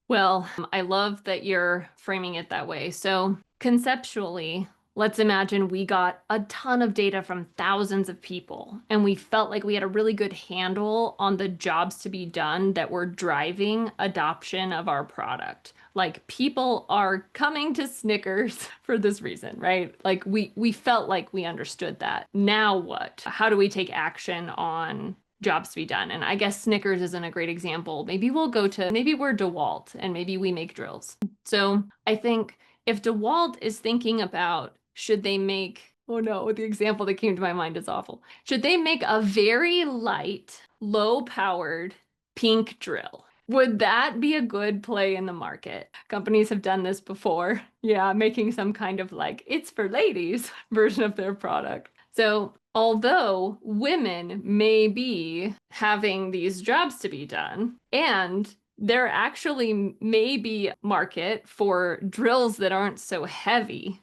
Well, I love that you're framing it that way. So conceptually, let's imagine we got a ton of data from thousands of people and we felt like we had a really good handle on the jobs to be done that were driving adoption of our product. Like people are coming to Snickers for this reason, right? Like we felt like we understood that. Now what? How do we take action on jobs to be done? And I guess Snickers isn't a great example. Maybe we're DeWalt and maybe we make drills. So I think if DeWalt is thinking about should they make, oh no, the example that came to my mind is awful. Should they make a very light, low powered pink drill? Would that be a good play in the market? Companies have done this before. Yeah, making some kind of like, it's for ladies version of their product. So although women may be having these jobs to be done, and there actually may be market for drills that aren't so heavy.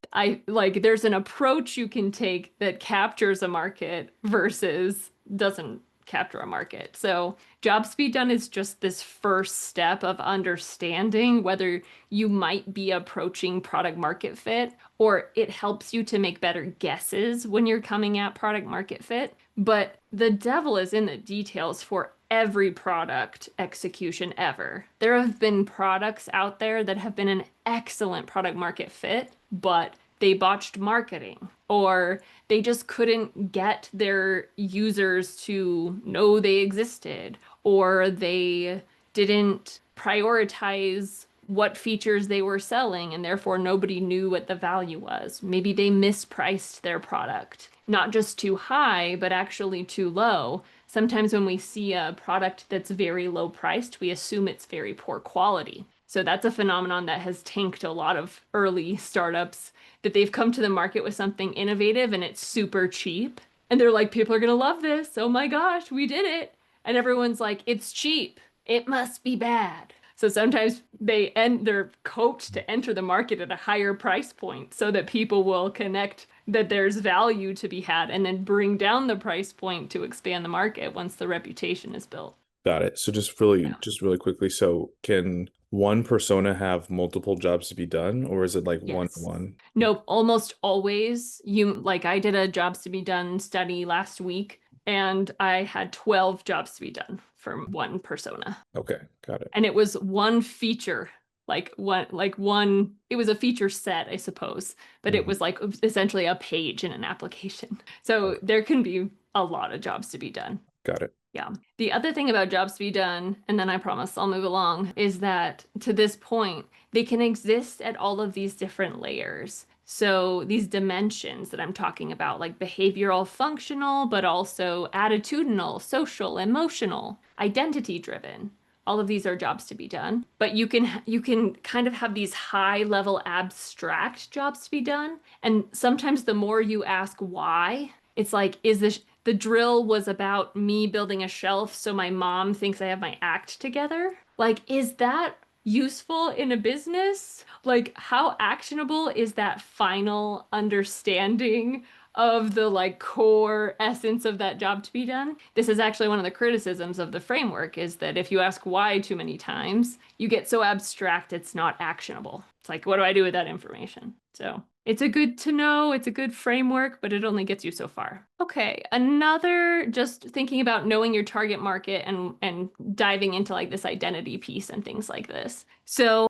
There's an approach you can take that captures a market versus doesn't capture a market. So jobs to be done is just this first step of understanding whether you might be approaching product market fit, or it helps you to make better guesses when you're coming at product market fit. But the devil is in the details for every product execution ever. There have been products out there that have been an excellent product market fit, but they botched marketing, or they just couldn't get their users to know they existed, or they didn't prioritize what features they were selling, and therefore nobody knew what the value was. Maybe they mispriced their product, not just too high, but actually too low. Sometimes when we see a product that's very low priced, we assume it's very poor quality. So that's a phenomenon that has tanked a lot of early startups, that they've come to the market with something innovative and it's super cheap. And they're like, people are going to love this. Oh my gosh, we did it. And everyone's like, it's cheap. It must be bad. So sometimes they're coached to enter the market at a higher price point so that people will connect that there's value to be had, and then bring down the price point to expand the market once the reputation is built. Got it. So just really quickly, so can one persona have multiple jobs to be done, or is it like one-to-one? Nope, almost always. I did a jobs to be done study last week, and I had 12 jobs to be done for one persona. Okay, got it. And it was one feature, it was a feature set, I suppose, but it was like essentially a page in an application. So there can be a lot of jobs to be done. Got it. Yeah. The other thing about jobs to be done, and then I promise I'll move along, is that to this point, they can exist at all of these different layers. So these dimensions that I'm talking about, like behavioral, functional, but also attitudinal, social, emotional, identity driven. All of these are jobs to be done, but you can kind of have these high level abstract jobs to be done. And sometimes the more you ask why, it's like, is this the drill was about me building a shelf so my mom thinks I have my act together? Like, is that useful in a business? Like, how actionable is that final understanding of the like core essence of that job to be done? This is actually one of the criticisms of the framework, is that if you ask why too many times, you get so abstract it's not actionable. It's like, what do I do with that information? So it's a good to know, it's a good framework, but it only gets you so far. Okay, another, just thinking about knowing your target market and diving into like this identity piece and things like this. So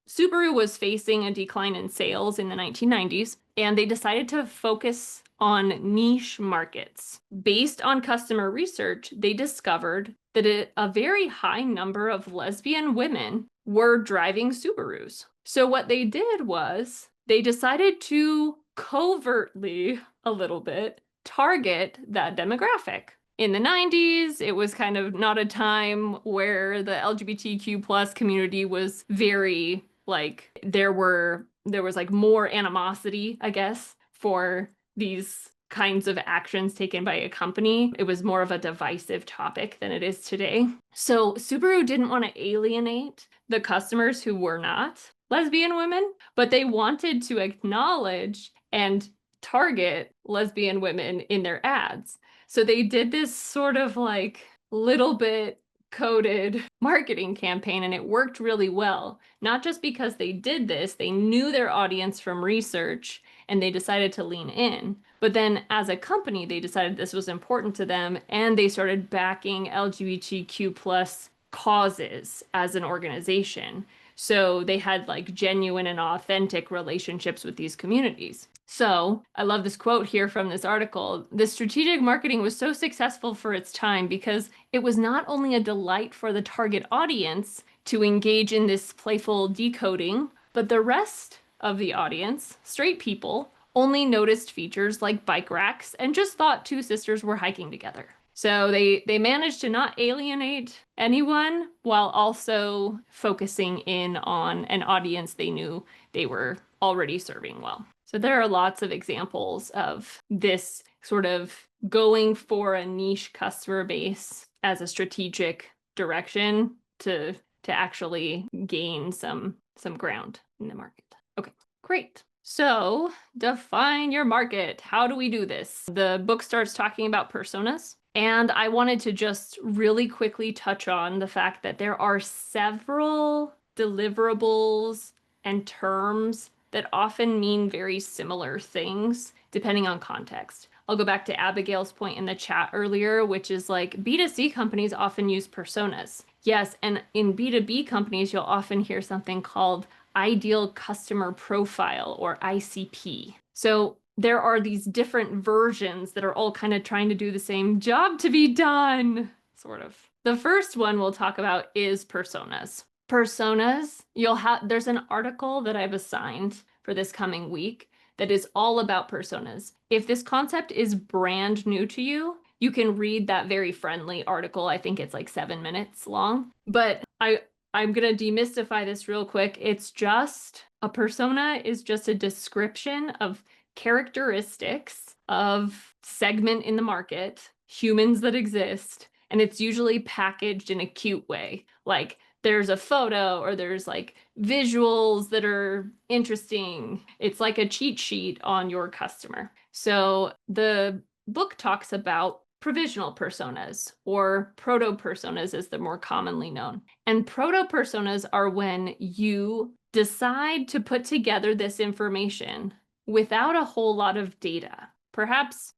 Subaru was facing a decline in sales in the 1990s, and they decided to focus on niche markets. Based on customer research, they discovered that a very high number of lesbian women were driving Subarus. So what they did was they decided to covertly, a little bit, target that demographic. In the 90s, it was kind of not a time where the LGBTQ plus community was very like there was like more animosity, I guess, for these kinds of actions taken by a company. It was more of a divisive topic than it is today. So Subaru didn't want to alienate the customers who were not lesbian women, but they wanted to acknowledge and target lesbian women in their ads. So they did this sort of like little bit coded marketing campaign, and it worked really well. Not just because they did this, they knew their audience from research and they decided to lean in. But then as a company, they decided this was important to them and they started backing LGBTQ plus causes as an organization. So they had like genuine and authentic relationships with these communities. So I love this quote here from this article. The strategic marketing was so successful for its time because it was not only a delight for the target audience to engage in this playful decoding, but the rest of the audience, straight people, only noticed features like bike racks and just thought two sisters were hiking together. So they managed to not alienate anyone while also focusing in on an audience they knew they were already serving well. So there are lots of examples of this sort of going for a niche customer base as a strategic direction to actually gain some ground in the market. Okay, great. So define your market. How do we do this? The book starts talking about personas. And I wanted to just really quickly touch on the fact that there are several deliverables and terms that often mean very similar things depending on context. I'll go back to Abigail's point in the chat earlier, which is like B2C companies often use personas. Yes, and in B2B companies, you'll often hear something called ideal customer profile or ICP. So there are these different versions that are all kind of trying to do the same job to be done, sort of. The first one we'll talk about is personas. Personas, there's an article that I've assigned for this coming week that is all about personas. If this concept is brand new to you, you can read that very friendly article. I think it's like 7 minutes long, but I'm going to demystify this real quick. It's just a persona is just a description of characteristics of segment in the market, humans that exist, and it's usually packaged in a cute way. Like there's a photo or there's like visuals that are interesting. It's like a cheat sheet on your customer. So the book talks about provisional personas or proto-personas as they're more commonly known. And proto-personas are when you decide to put together this information without a whole lot of data, perhaps,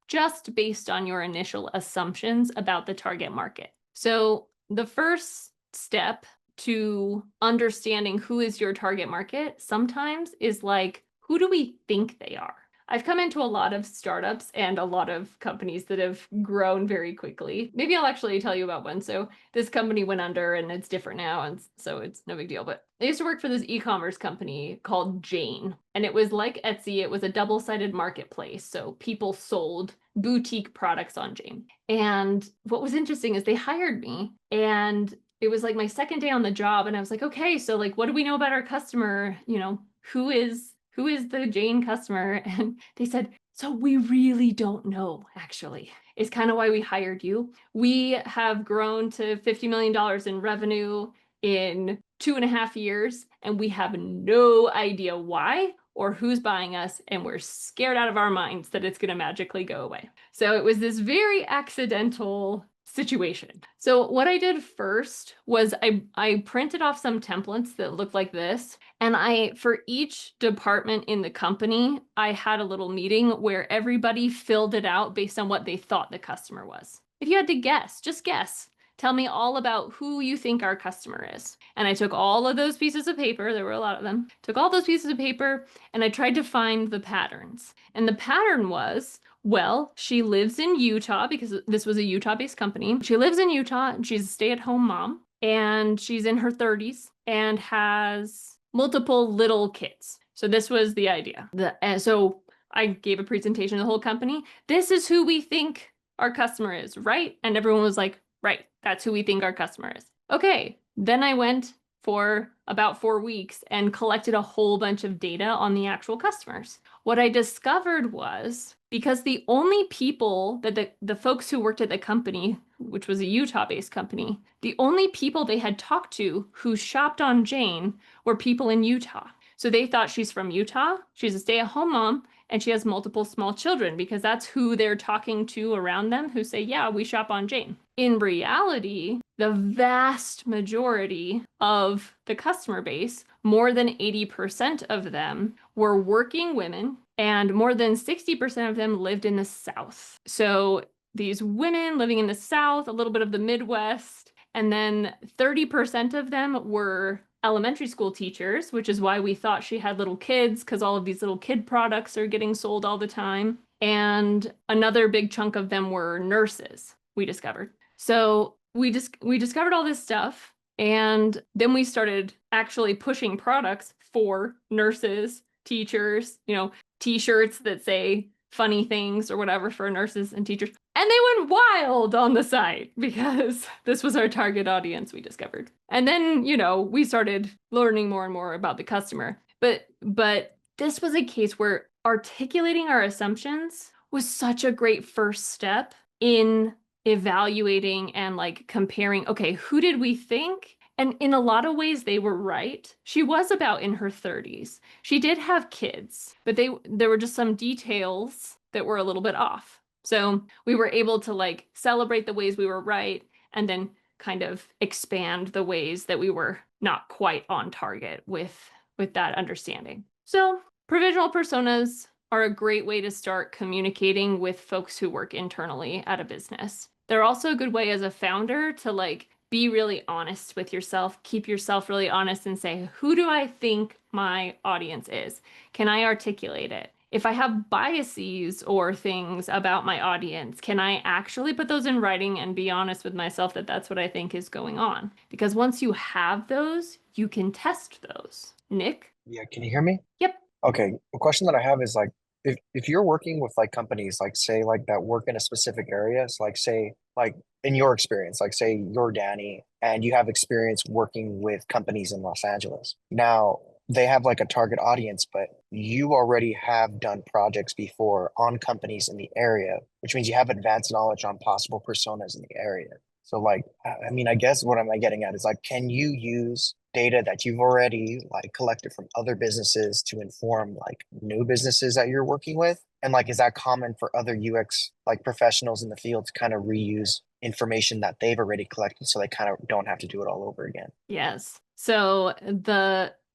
just based on your initial assumptions about the target market. So the first step to understanding who is your target market sometimes is like, who do we think they are? I've come into a lot of startups and a lot of companies that have grown very quickly. Maybe I'll actually tell you about one. So this company went under and it's different now, and so it's no big deal. But I used to work for this e-commerce company called Jane, and it was like Etsy. It was a double-sided marketplace. So people sold boutique products on Jane. And what was interesting is they hired me, and it was like my second day on the job, and I was like, okay, so like, what do we know about our customer? You know, who is the Jane customer? And they said, so we really don't know, actually. It's kind of why we hired you. We have grown to $50 million in revenue in 2.5 years, and we have no idea why or who's buying us, and we're scared out of our minds that it's going to magically go away. So it was this very accidental situation. So what I did first was I printed off some templates that looked like this, and for each department in the company, I had a little meeting where everybody filled it out based on what they thought the customer was. If you had to guess, just guess. Tell me all about who you think our customer is. And I took all of those pieces of paper, there were a lot of them, took all those pieces of paper, and I tried to find the patterns. And the pattern was, well, she lives in Utah because this was a Utah-based company. She lives in Utah, and she's a stay-at-home mom, and she's in her 30s and has multiple little kids. So this was the idea. So I gave a presentation to the whole company. This is who we think our customer is, right? And everyone was like, right, that's who we think our customer is. Okay, then I went for about 4 weeks and collected a whole bunch of data on the actual customers. What I discovered was, because the only people that the folks who worked at the company, which was a Utah-based company, the only people they had talked to who shopped on Jane were people in Utah. So they thought she's from Utah, she's a stay-at-home mom, and she has multiple small children because that's who they're talking to around them who say, yeah, we shop on Jane. In reality, the vast majority of the customer base, more than 80% of them, were working women, and more than 60% of them lived in the South. So these women living in the South, a little bit of the Midwest, and then 30% of them were elementary school teachers, which is why we thought she had little kids, because all of these little kid products are getting sold all the time. And another big chunk of them were nurses, we discovered. So we discovered all this stuff, and then we started actually pushing products for nurses, teachers, t-shirts that say funny things or whatever for nurses and teachers. And they went wild on the site because this was our target audience, we discovered. And then, we started learning more and more about the customer. But this was a case where articulating our assumptions was such a great first step in evaluating and comparing, okay, who did we think? And in a lot of ways, they were right. She was about in her 30s. She did have kids, but there were just some details that were a little bit off. So we were able to celebrate the ways we were right and then kind of expand the ways that we were not quite on target with that understanding. So provisional personas are a great way to start communicating with folks who work internally at a business. They're also a good way as a founder to be really honest with yourself, keep yourself really honest and say, who do I think my audience is? Can I articulate it? If I have biases or things about my audience, can I actually put those in writing and be honest with myself that that's what I think is going on? Because once you have those, you can test those. Nick? Yeah, can you hear me? Yep. Okay, the question that I have is if you're working with companies say that work in a specific area, so say in your experience, say you're Danny and you have experience working with companies in Los Angeles. Now they have a target audience, but you already have done projects before on companies in the area, which means you have advanced knowledge on possible personas in the area. So I guess what am I getting at is can you use data that you've already collected from other businesses to inform new businesses that you're working with? And is that common for other UX professionals in the field to kind of reuse information that they've already collected so they kind of don't have to do it all over again? Yes. So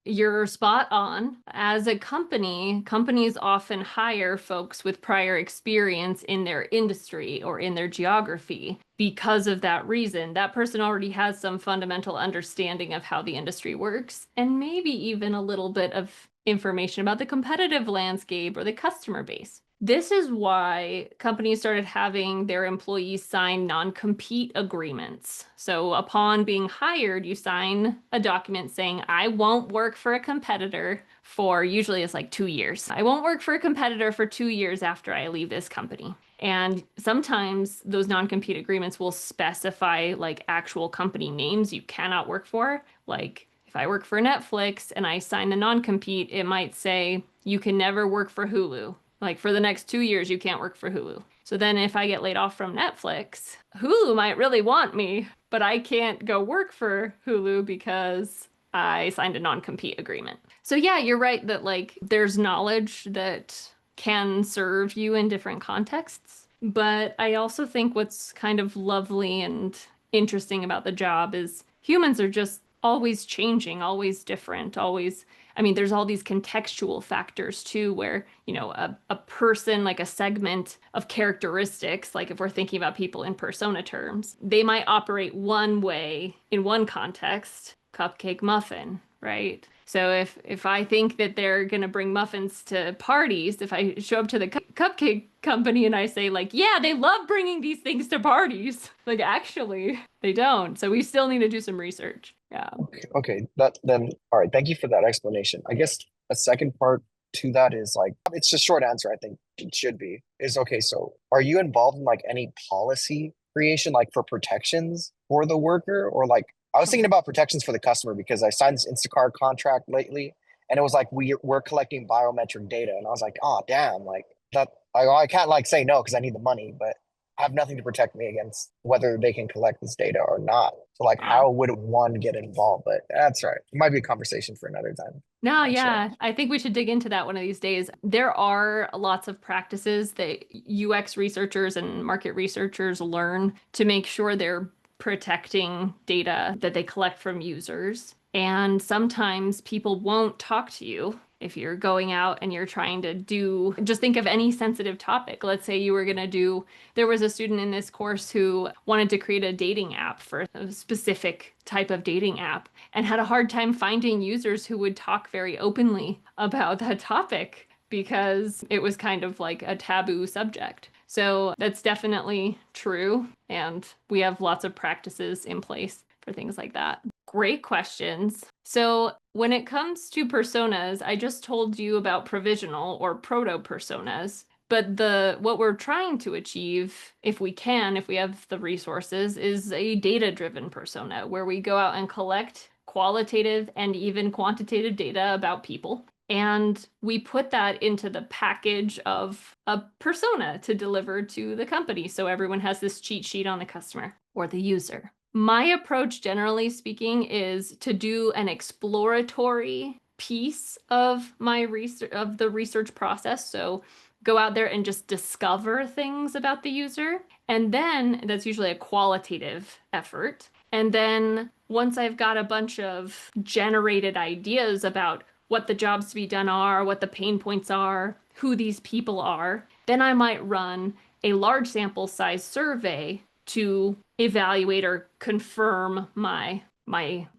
you're spot on. As a company, companies often hire folks with prior experience in their industry or in their geography because of that reason. That person already has some fundamental understanding of how the industry works and maybe even a little bit of information about the competitive landscape or the customer base. This is why companies started having their employees sign non-compete agreements. So upon being hired, you sign a document saying, I won't work for a competitor for, usually it's like 2 years. I won't work for a competitor for 2 years after I leave this company. And sometimes those non-compete agreements will specify like actual company names you cannot work for. Like if I work for Netflix and I sign the non-compete, it might say you can never work for Hulu. Like for the next 2 years, you can't work for Hulu. So then if I get laid off from Netflix, Hulu might really want me, but I can't go work for Hulu because I signed a non-compete agreement. So yeah, you're right that like there's knowledge that can serve you in different contexts. But I also think what's kind of lovely and interesting about the job is humans are just always changing, always different, always. I mean, there's all these contextual factors too, where, you know, a person, like a segment of characteristics, like if we're thinking about people in persona terms, they might operate one way in one context, cupcake muffin, right? So if I think that they're going to bring muffins to parties, if I show up to the cupcake company and I say like, yeah, they love bringing these things to parties, like actually they don't. So we still need to do some research. Yeah. Okay. That then, all right. Thank you for that explanation. I guess a second part to that is like, it's a short answer. I think it should be is okay. So are you involved in like any policy creation, like for protections for the worker, or like, I was thinking about protections for the customer because I signed this Instacart contract lately, and it was like we're collecting biometric data, and I was like, oh damn, like that. I can't like say no because I need the money, but I have nothing to protect me against whether they can collect this data or not. So like, how would one get involved? But that's right. It might be a conversation for another time. No, Not yeah, sure. I think we should dig into that one of these days. There are lots of practices that UX researchers and market researchers learn to make sure they're protecting data that they collect from users. And sometimes people won't talk to you if you're going out and you're trying to do, just think of any sensitive topic. Let's say you were going to do, there was a student in this course who wanted to create a dating app for a specific type of dating app and had a hard time finding users who would talk very openly about that topic because it was kind of like a taboo subject. So that's definitely true. And we have lots of practices in place for things like that. Great questions. So when it comes to personas, I just told you about provisional or proto-personas. But what we're trying to achieve, if we have the resources, is a data-driven persona where we go out and collect qualitative and even quantitative data about people. And we put that into the package of a persona to deliver to the company. So everyone has this cheat sheet on the customer or the user. My approach, generally speaking, is to do an exploratory piece of my research, of the research process. So go out there and just discover things about the user. And then that's usually a qualitative effort. And then once I've got a bunch of generated ideas about what the jobs to be done are, what the pain points are, who these people are, then I might run a large sample size survey to evaluate or confirm my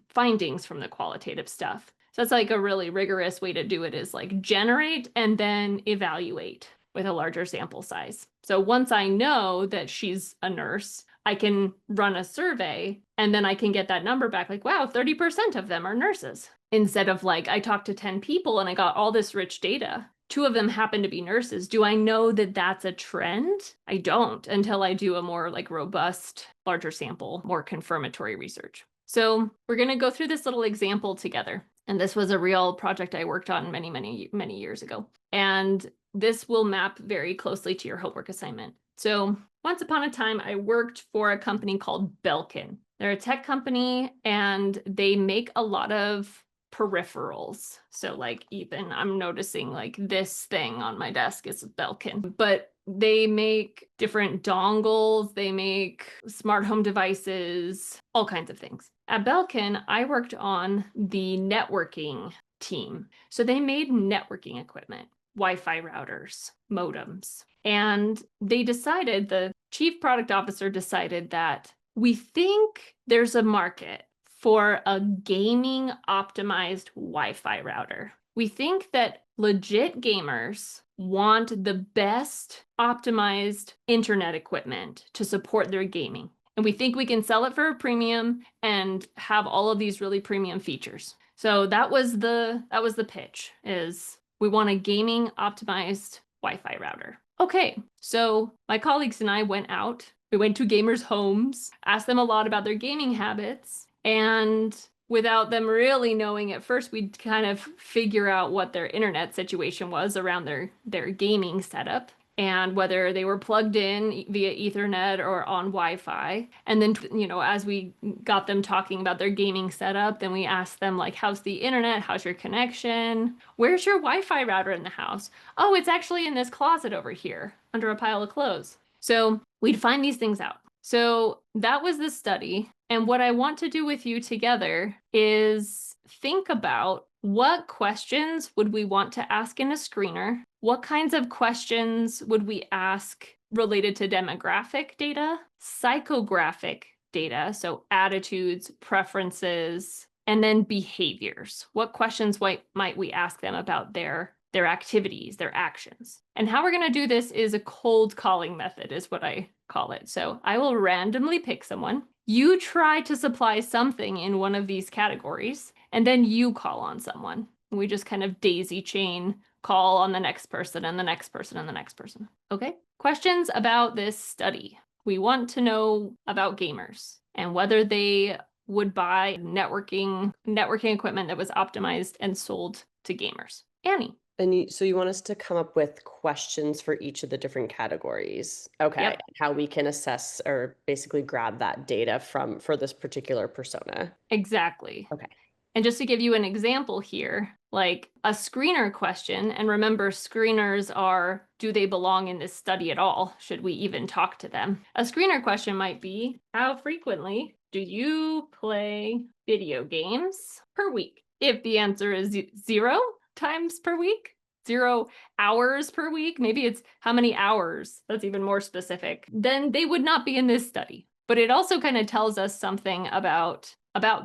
findings from the qualitative stuff. So that's like a really rigorous way to do it, is like generate and then evaluate with a larger sample size. So once I know that she's a nurse, I can run a survey and then I can get that number back, like, wow, 30% of them are nurses. Instead of like, I talked to 10 people and I got all this rich data. 2 of them happen to be nurses. Do I know that that's a trend? I don't, until I do a more like robust, larger sample, more confirmatory research. So we're going to go through this little example together. And this was a real project I worked on many, many, many years ago. And this will map very closely to your homework assignment. So once upon a time, I worked for a company called Belkin. They're a tech company and they make a lot of peripherals. So like even I'm noticing like this thing on my desk is Belkin, but they make different dongles, they make smart home devices, all kinds of things. At Belkin, I worked on the networking team. So they made networking equipment, Wi-Fi routers, modems. And they decided, the chief product officer decided that we think there's a market for a gaming optimized Wi-Fi router. We think that legit gamers want the best optimized internet equipment to support their gaming. And we think we can sell it for a premium and have all of these really premium features. So that was the pitch, is we want a gaming optimized Wi-Fi router. Okay, so my colleagues and I went out. We went to gamers' homes, asked them a lot about their gaming habits, and without them really knowing at first, we'd kind of figure out what their internet situation was around their gaming setup and whether they were plugged in via Ethernet or on Wi-Fi. And then, as we got them talking about their gaming setup, then we asked them, like, how's the internet? How's your connection? Where's your Wi-Fi router in the house? Oh, it's actually in this closet over here under a pile of clothes. So we'd find these things out. So that was the study. And what I want to do with you together is think about what questions would we want to ask in a screener? What kinds of questions would we ask related to demographic data, psychographic data, so attitudes, preferences, and then behaviors? What questions might we ask them about their activities, their actions? And how we're going to do this is a cold calling method, is what I call it. So I will randomly pick someone. You try to supply something in one of these categories, and then you call on someone. We just kind of daisy chain call on the next person and the next person and the next person. Okay? Questions about this study. We want to know about gamers and whether they would buy networking equipment that was optimized and sold to gamers. Annie. And so you want us to come up with questions for each of the different categories. Okay. Yep. How we can assess or basically grab that data for this particular persona. Exactly. Okay. And just to give you an example here, like a screener question, and remember, screeners are, do they belong in this study at all? Should we even talk to them? A screener question might be, how frequently do you play video games per week? If the answer is 0 times per week, 0 hours per week, maybe it's how many hours, that's even more specific, then they would not be in this study. But it also kind of tells us something about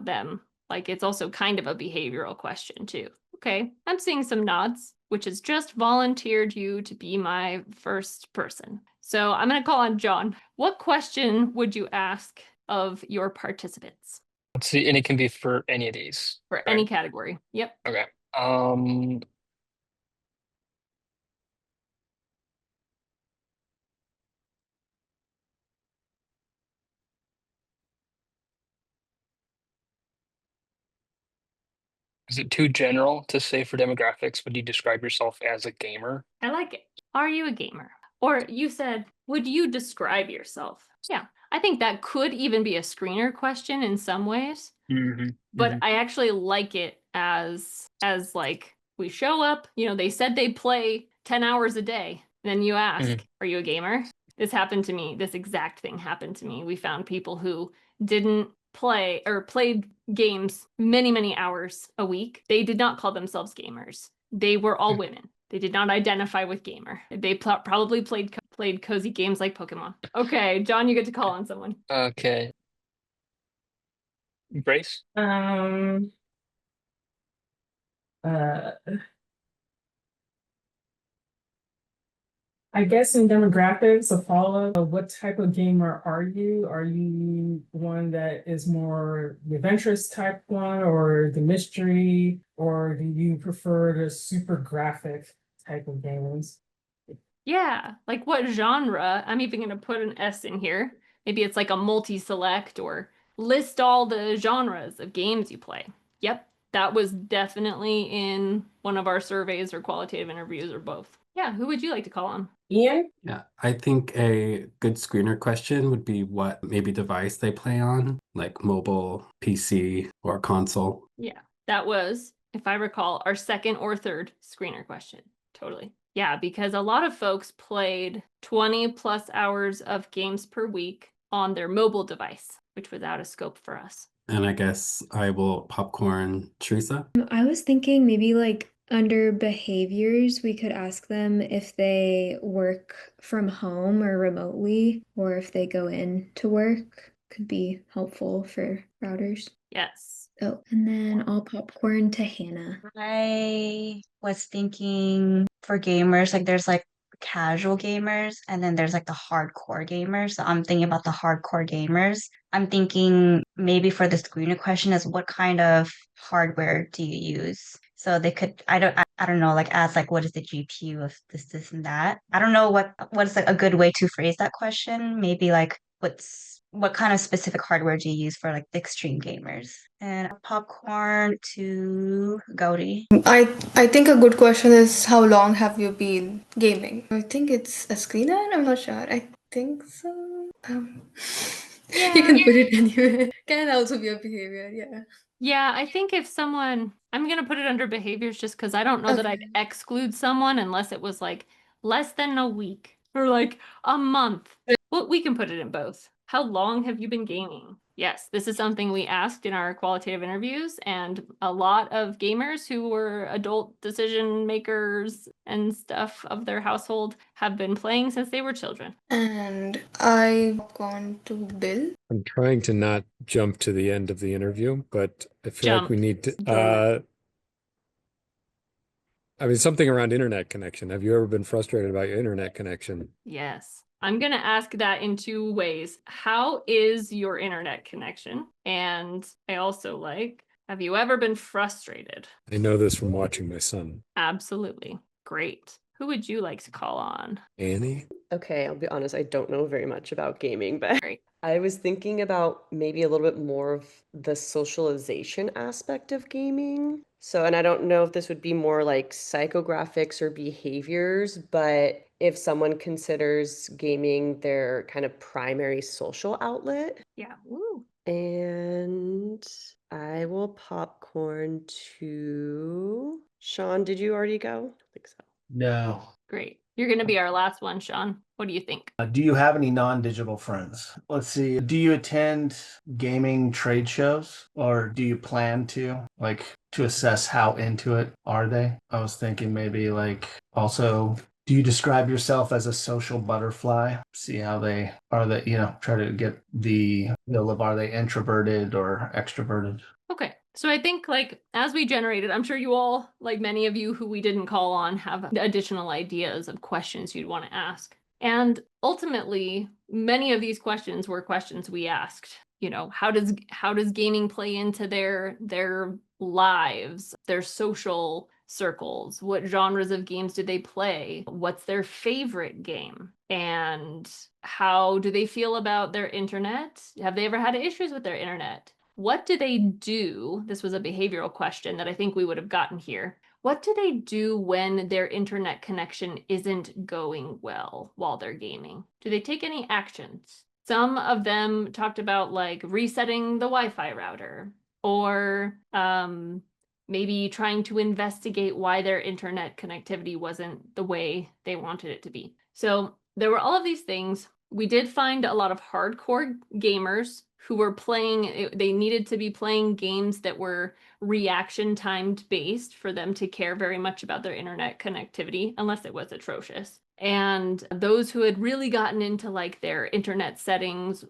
them. Like, it's also kind of a behavioral question too. Okay, I'm seeing some nods, which has just volunteered you to be my first person. So I'm going to call on John. What question would you ask of your participants? Let's see, and it can be for any of these. For right? any category. Yep. Okay. Is it too general to say for demographics? Would you describe yourself as a gamer? I like it. Are you a gamer? Or you said, would you describe yourself? Yeah, I think that could even be a screener question in some ways. But I actually like it as like, we show up, they said they play 10 hours a day. Then you ask, are you a gamer? This happened to me. This exact thing happened to me. We found people who didn't play or played games many, many hours a week. They did not call themselves gamers. They were all women. They did not identify with gamer. They probably played cozy games like Pokemon. Okay, John, you get to call on someone. Okay. Brace? I guess in demographics, a follow, what type of gamer are you? Are you one that is more the adventurous type one, or the mystery, or do you prefer the super graphic type of games? Yeah, like what genre? I'm even going to put an S in here. Maybe it's like a multi-select, or list all the genres of games you play. Yep, that was definitely in one of our surveys or qualitative interviews or both. Yeah, who would you like to call on? Ian? Yeah, I think a good screener question would be what maybe device they play on, like mobile, PC, or console. Yeah, that was, if I recall, our second or third screener question. Totally. Yeah, because a lot of folks played 20 plus hours of games per week on their mobile device, which was out of scope for us. And I guess I will popcorn Teresa. I was thinking maybe like under behaviors, we could ask them if they work from home or remotely, or if they go in to work. could be helpful for routers. Yes. Oh, and then all popcorn to Hannah. I was thinking for gamers, like there's like casual gamers and then there's like the hardcore gamers. So I'm thinking about the hardcore gamers. I'm thinking maybe for the screener question is what kind of hardware do you use? So they could, I don't know, like ask like what is the GPU of this and that. I don't know what is like a good way to phrase that question. Maybe like what kind of specific hardware do you use for like the extreme gamers? And popcorn to Gauri. I think a good question is how long have you been gaming? I think it's a screener. I'm not sure. I think so. You can put it anywhere. Can also be a behavior. Yeah. Yeah, I think if someone, I'm going to put it under behaviors just because I don't know that I'd Okay. exclude someone unless it was like less than a week or like a month. Well, we can put it in both. How long have you been gaming? Yes, this is something we asked in our qualitative interviews, and a lot of gamers who were adult decision makers and stuff of their household have been playing since they were children. And I've gone to Bill. I'm trying to not jump to the end of the interview, but I feel like we Jump. need to, I mean, something around internet connection. Have you ever been frustrated about your internet connection? Yes. I'm going to ask that in two ways. How is your internet connection? And I also like, have you ever been frustrated? I know this from watching my son. Absolutely. Great. Who would you like to call on? Annie? Okay, I'll be honest, I don't know very much about gaming, but Great. I was thinking about maybe a little bit more of the socialization aspect of gaming. So, and I don't know if this would be more like psychographics or behaviors, but if someone considers gaming their kind of primary social outlet. Yeah. Woo. And I will popcorn to Sean. Did you already go? I think so. No. Great. You're going to be our last one, Sean. What do you think? Do you have any non-digital friends? Let's see. Do you attend gaming trade shows or do you plan to, like, to assess how into it are they? I was thinking maybe like also, do you describe yourself as a social butterfly? See how they are try to get are they introverted or extroverted? Okay. So I think like as we generated, I'm sure you all, like many of you who we didn't call on, have additional ideas of questions you'd want to ask. And ultimately, many of these questions were questions we asked. You know, how does gaming play into their lives, their social circles? What genres of games do they play? What's their favorite game? And how do they feel about their internet? Have they ever had issues with their internet? What do they do? This was a behavioral question that I think we would have gotten here. What do they do when their internet connection isn't going well while they're gaming? Do they take any actions? Some of them talked about like resetting the Wi-Fi router or maybe trying to investigate why their internet connectivity wasn't the way they wanted it to be. So there were all of these things. We did find a lot of hardcore gamers who were playing, they needed to be playing games that were reaction timed based for them to care very much about their internet connectivity, unless it was atrocious. And those who had really gotten into like their internet settings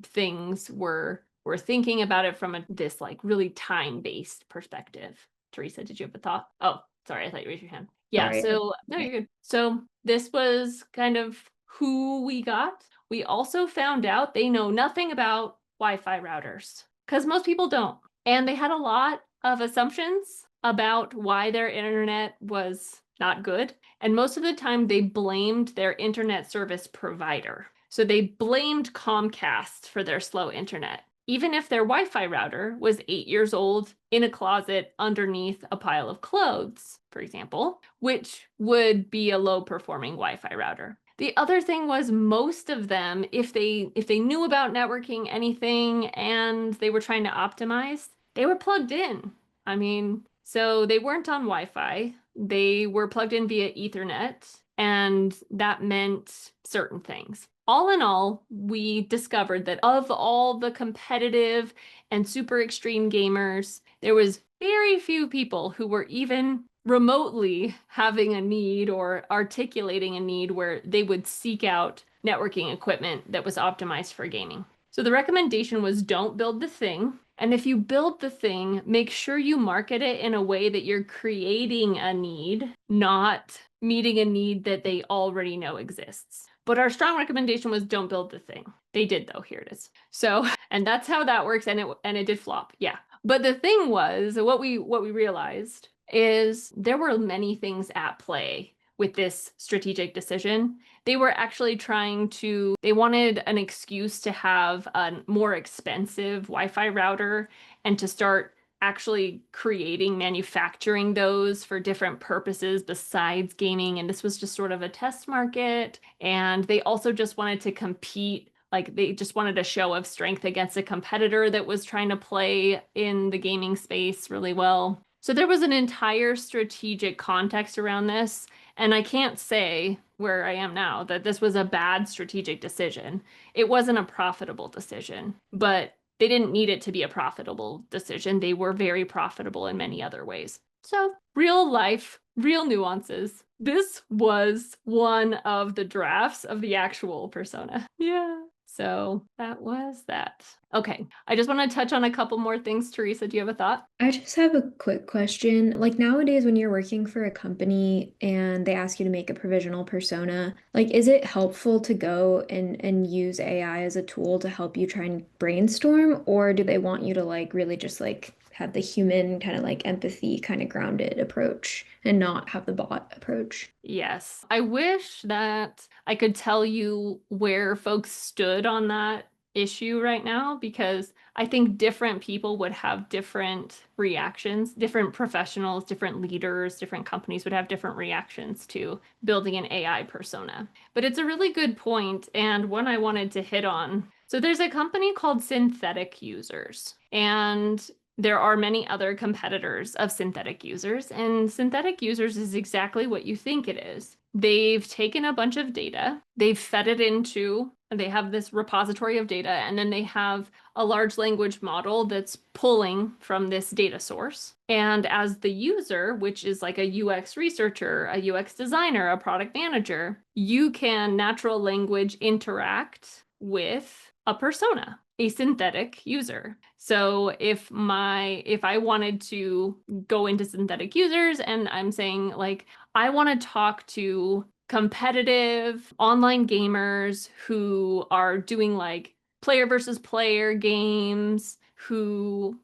things were thinking about it from this like really time-based perspective. Teresa, did you have a thought? Oh, sorry, I thought you raised your hand. Yeah, Sorry. so no, you're good. So this was kind of who we got. We also found out they know nothing about Wi-Fi routers because most people don't. And they had a lot of assumptions about why their internet was not good. And most of the time they blamed their internet service provider. So they blamed Comcast for their slow internet, even if their Wi-Fi router was 8 years old in a closet underneath a pile of clothes, for example, which would be a low performing Wi-Fi router. The other thing was most of them, if they knew about networking anything and they were trying to optimize, they were plugged in. I mean, so they weren't on Wi-Fi. They were plugged in via Ethernet, and that meant certain things. All in all, we discovered that of all the competitive and super extreme gamers, there was very few people who were even remotely having a need or articulating a need where they would seek out networking equipment that was optimized for gaming. So the recommendation was don't build the thing. And if you build the thing, make sure you market it in a way that you're creating a need, not meeting a need that they already know exists. But our strong recommendation was don't build the thing. They did though, here it is. So, and that's how that works, and it did flop. Yeah. But the thing was, what we realized is there were many things at play with this strategic decision. They were actually they wanted an excuse to have a more expensive Wi-Fi router and to start actually manufacturing those for different purposes besides gaming. And this was just sort of a test market. And they also just wanted to compete. Like they just wanted a show of strength against a competitor that was trying to play in the gaming space really well. So there was an entire strategic context around this. And I can't say where I am now that this was a bad strategic decision. It wasn't a profitable decision, but they didn't need it to be a profitable decision. They were very profitable in many other ways. So real life, real nuances. This was one of the drafts of the actual persona. Yeah. So that was that. Okay, I just want to touch on a couple more things. Teresa, do you have a thought? I just have a quick question. Like nowadays, when you're working for a company and they ask you to make a provisional persona, like is it helpful to go and use AI as a tool to help you try and brainstorm, or do they want you to like really just like have the human kind of like empathy kind of grounded approach and not have the bot approach? Yes. I wish that I could tell you where folks stood on that issue right now, because I think different people would have different reactions. Different professionals, different leaders, different companies would have different reactions to building an AI persona. But it's a really good point, and one I wanted to hit on. So there's a company called Synthetic Users, and there are many other competitors of Synthetic Users, and Synthetic Users is exactly what you think it is. They've taken a bunch of data, they've fed it into, they have this repository of data, and then they have a large language model that's pulling from this data source. And as the user, which is like a UX researcher, a UX designer, a product manager, you can natural language interact with a persona, a synthetic user. So if I wanted to go into Synthetic Users and I'm saying like, I want to talk to competitive online gamers who are doing like player versus player games, who,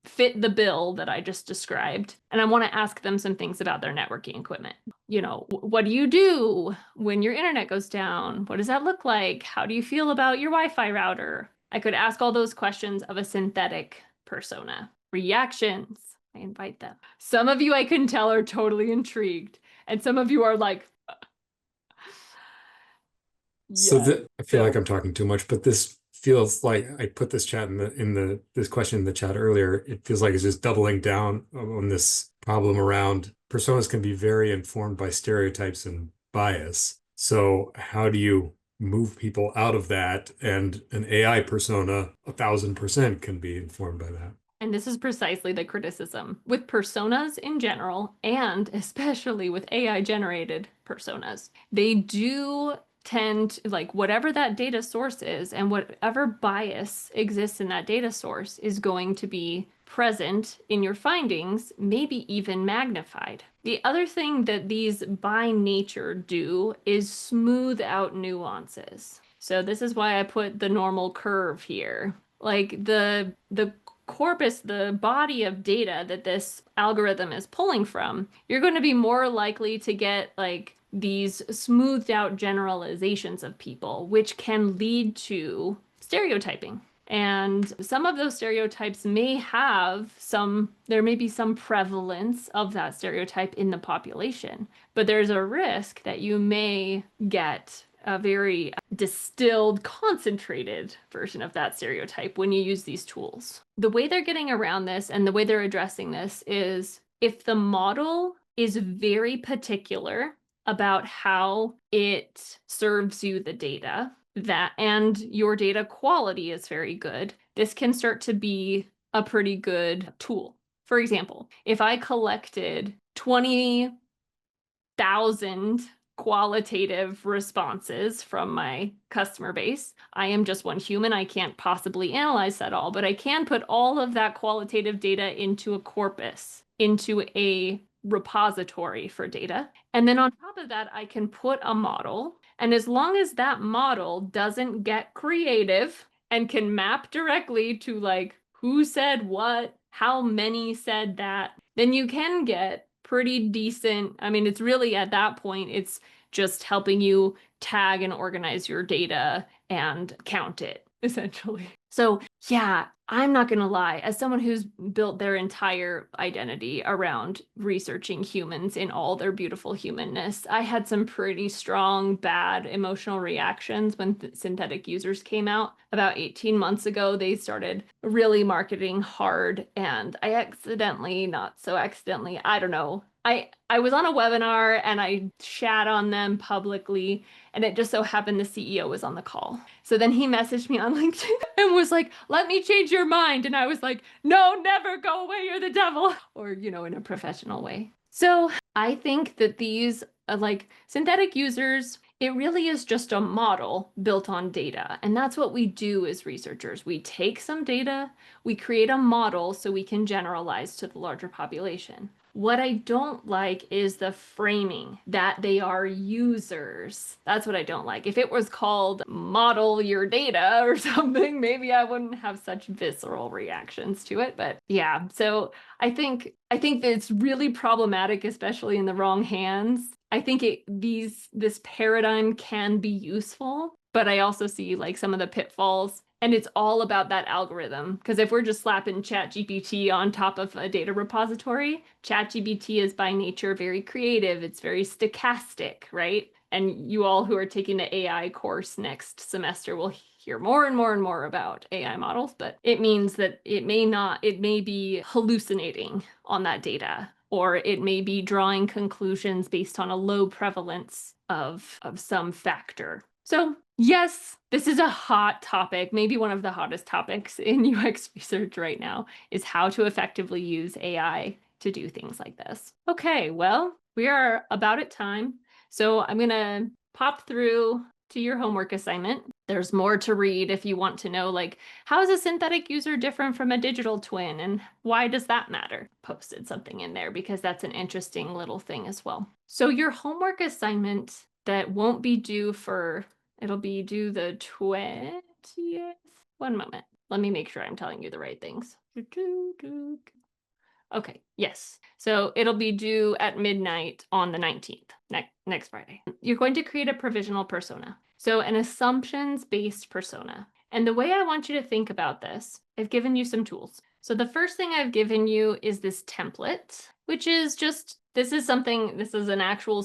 fit the bill that I just described. And I want to ask them some things about their networking equipment. What do you do when your internet goes down? What does that look like? How do you feel about your Wi-Fi router? I could ask all those questions of a synthetic persona. Reactions, I invite them. Some of you I can tell are totally intrigued, and some of you are like, So I feel like I'm talking too much, but this feels like I put this chat this question in the chat earlier. It feels like it's just doubling down on this problem around personas can be very informed by stereotypes and bias. So how do you move people out of that? And an AI persona, 1,000% can be informed by that. And this is precisely the criticism with personas in general, and especially with AI generated personas. They do tend to, like, whatever that data source is and whatever bias exists in that data source is going to be present in your findings, maybe even magnified. The other thing that these by nature do is smooth out nuances. So this is why I put the normal curve here. Like the corpus, the body of data that this algorithm is pulling from, you're going to be more likely to get like these smoothed out generalizations of people, which can lead to stereotyping. And some of those stereotypes may have there may be some prevalence of that stereotype in the population, but there's a risk that you may get a very distilled, concentrated version of that stereotype when you use these tools. The way they're getting around this and the way they're addressing this is if the model is very particular about how it serves you the data, and your data quality is very good, this can start to be a pretty good tool. For example, if I collected 20,000 qualitative responses from my customer base. I am just one human. I can't possibly analyze that all, but I can put all of that qualitative data into a corpus, into a repository for data. And then on top of that, I can put a model. And as long as that model doesn't get creative and can map directly to like who said what, how many said that, then you can get pretty decent. I mean, it's really at that point, it's just helping you tag and organize your data and count it, essentially. So yeah, I'm not going to lie, as someone who's built their entire identity around researching humans in all their beautiful humanness, I had some pretty strong, bad emotional reactions when synthetic users came out. About 18 months ago, they started really marketing hard, and I accidentally, not so accidentally, I don't know, I was on a webinar and I shat on them publicly, and it just so happened the CEO was on the call. So then he messaged me on LinkedIn and was like, let me change your mind. And I was like, no, never, go away, you're the devil. Or, you know, in a professional way. So I think that these like synthetic users, it really is just a model built on data. And that's what we do as researchers. We take some data, we create a model so we can generalize to the larger population. What I don't like is the framing that they are users. That's what I don't like. If it was called model your data or something, maybe I wouldn't have such visceral reactions to it. But yeah, so I think that it's really problematic, especially in the wrong hands. I think this paradigm can be useful, but I also see like some of the pitfalls. And it's all about that algorithm. Because if we're just slapping ChatGPT on top of a data repository, ChatGPT is by nature very creative. It's very stochastic, right? And you all who are taking the AI course next semester will hear more and more and more about AI models, but it means that it may be hallucinating on that data, or it may be drawing conclusions based on a low prevalence of some factor. So yes, this is a hot topic, maybe one of the hottest topics in UX research right now, is how to effectively use AI to do things like this. Okay, well, we are about at time. So I'm going to pop through to your homework assignment. There's more to read if you want to know, like, how is a synthetic user different from a digital twin and why does that matter? Posted something in there because that's an interesting little thing as well. So your homework assignment that won't be due for, it'll be due the 20th. One moment. Let me make sure I'm telling you the right things. Okay, yes. So it'll be due at midnight on the 19th, next Friday. You're going to create a provisional persona. So an assumptions-based persona. And the way I want you to think about this, I've given you some tools. So the first thing I've given you is this template, which is just, this is an actual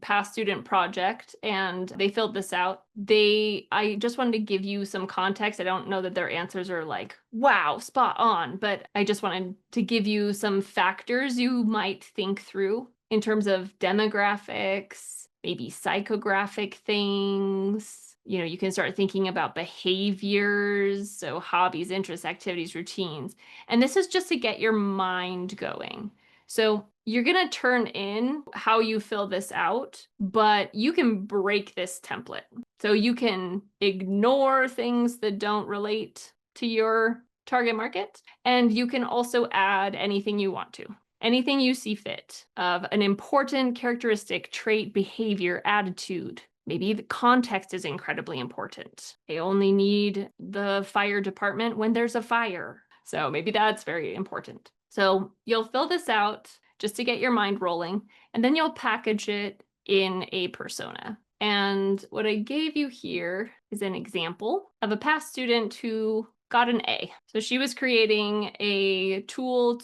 past student project, and they filled this out. I just wanted to give you some context. I don't know that their answers are like, wow, spot on, but I just wanted to give you some factors you might think through in terms of demographics, maybe psychographic things. You know, you can start thinking about behaviors, so hobbies, interests, activities, routines. And this is just to get your mind going. So you're going to turn in how you fill this out, but you can break this template. So you can ignore things that don't relate to your target market, and you can also add anything you want to. Anything you see fit of an important characteristic, trait, behavior, attitude. Maybe the context is incredibly important. They only need the fire department when there's a fire. So maybe that's very important. So you'll fill this out just to get your mind rolling, and then you'll package it in a persona. And what I gave you here is an example of a past student who got an A. So she was creating a tool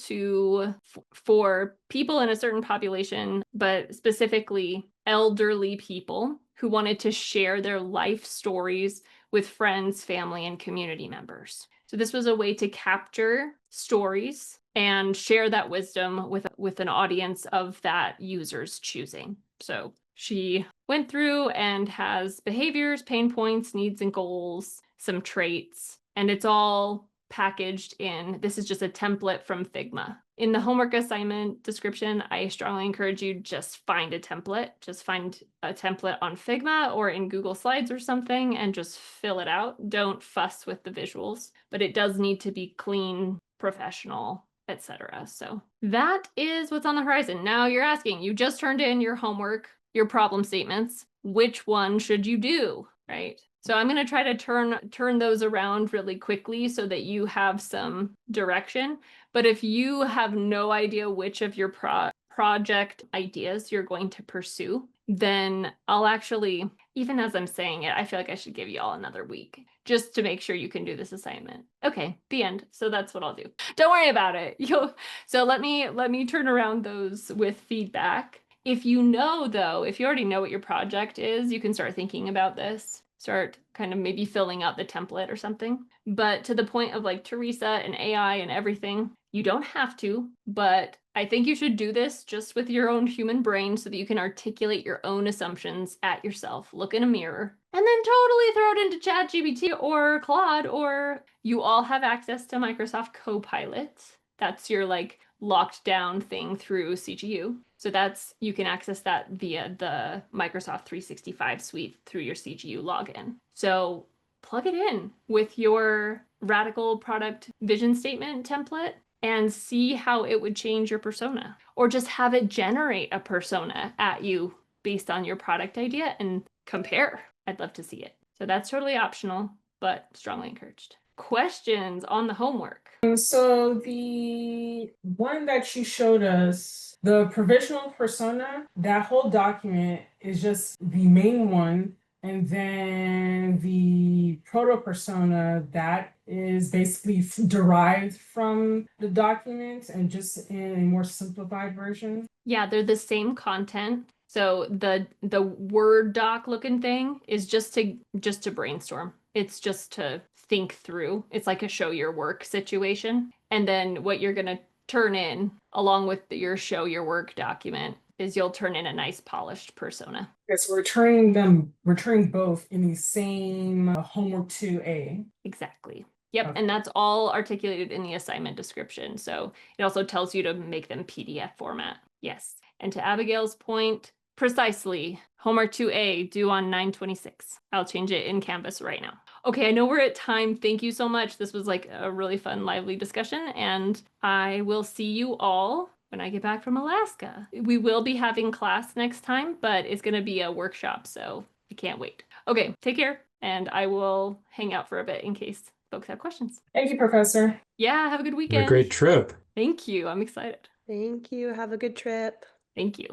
for people in a certain population, but specifically elderly people who wanted to share their life stories with friends, family, and community members. So this was a way to capture stories and share that wisdom with an audience of that user's choosing. So she went through and has behaviors, pain points, needs and goals, some traits, and it's all packaged in, this is just a template from Figma. In the homework assignment description, I strongly encourage you just find a template. Just find a template on Figma or in Google Slides or something and just fill it out. Don't fuss with the visuals, but it does need to be clean, professional, etc. So that is what's on the horizon. Now you're asking, you just turned in your homework, your problem statements. Which one should you do, right? So I'm going to try to turn those around really quickly so that you have some direction. But if you have no idea which of your project ideas you're going to pursue, then I'll actually, even as I'm saying it, I feel like I should give you all another week just to make sure you can do this assignment. Okay, the end. So that's what I'll do. Don't worry about it. So let me turn around those with feedback. If you know, though, if you already know what your project is, you can start thinking about this. Start kind of maybe filling out the template or something. But to the point of like Teresa and AI and everything, you don't have to, but I think you should do this just with your own human brain so that you can articulate your own assumptions at yourself. Look in a mirror and then totally throw it into ChatGPT or Claude, or you all have access to Microsoft Copilot. That's your like locked down thing through CGU. So you can access that via the Microsoft 365 suite through your CGU login. So plug it in with your radical product vision statement template and see how it would change your persona, or just have it generate a persona at you based on your product idea and compare. I'd love to see it. So that's totally optional, but strongly encouraged. Questions on the homework? So the one that you showed us, the provisional persona, that whole document is just the main one. And then the proto persona, that is basically derived from the document and just in a more simplified version. Yeah, they're the same content. So the Word doc looking thing is just to brainstorm. It's just to think through. It's like a show your work situation. And then what you're going to turn in along with your show your work document is you'll turn in a nice polished persona. Okay, so we're turning both in the same homework 2A. Exactly. Yep, Okay. and that's all articulated in the assignment description. So it also tells you to make them PDF format. Yes. And to Abigail's point, precisely, homework 2A due on 9/26. I'll change it in Canvas right now. Okay, I know we're at time. Thank you so much. This was like a really fun, lively discussion, and I will see you all when I get back from Alaska. We will be having class next time, but it's going to be a workshop, so I can't wait. Okay, take care, and I will hang out for a bit in case folks have questions. Thank you, Professor. Yeah, have a good weekend. Have a great trip. Thank you. I'm excited. Thank you. Have a good trip. Thank you.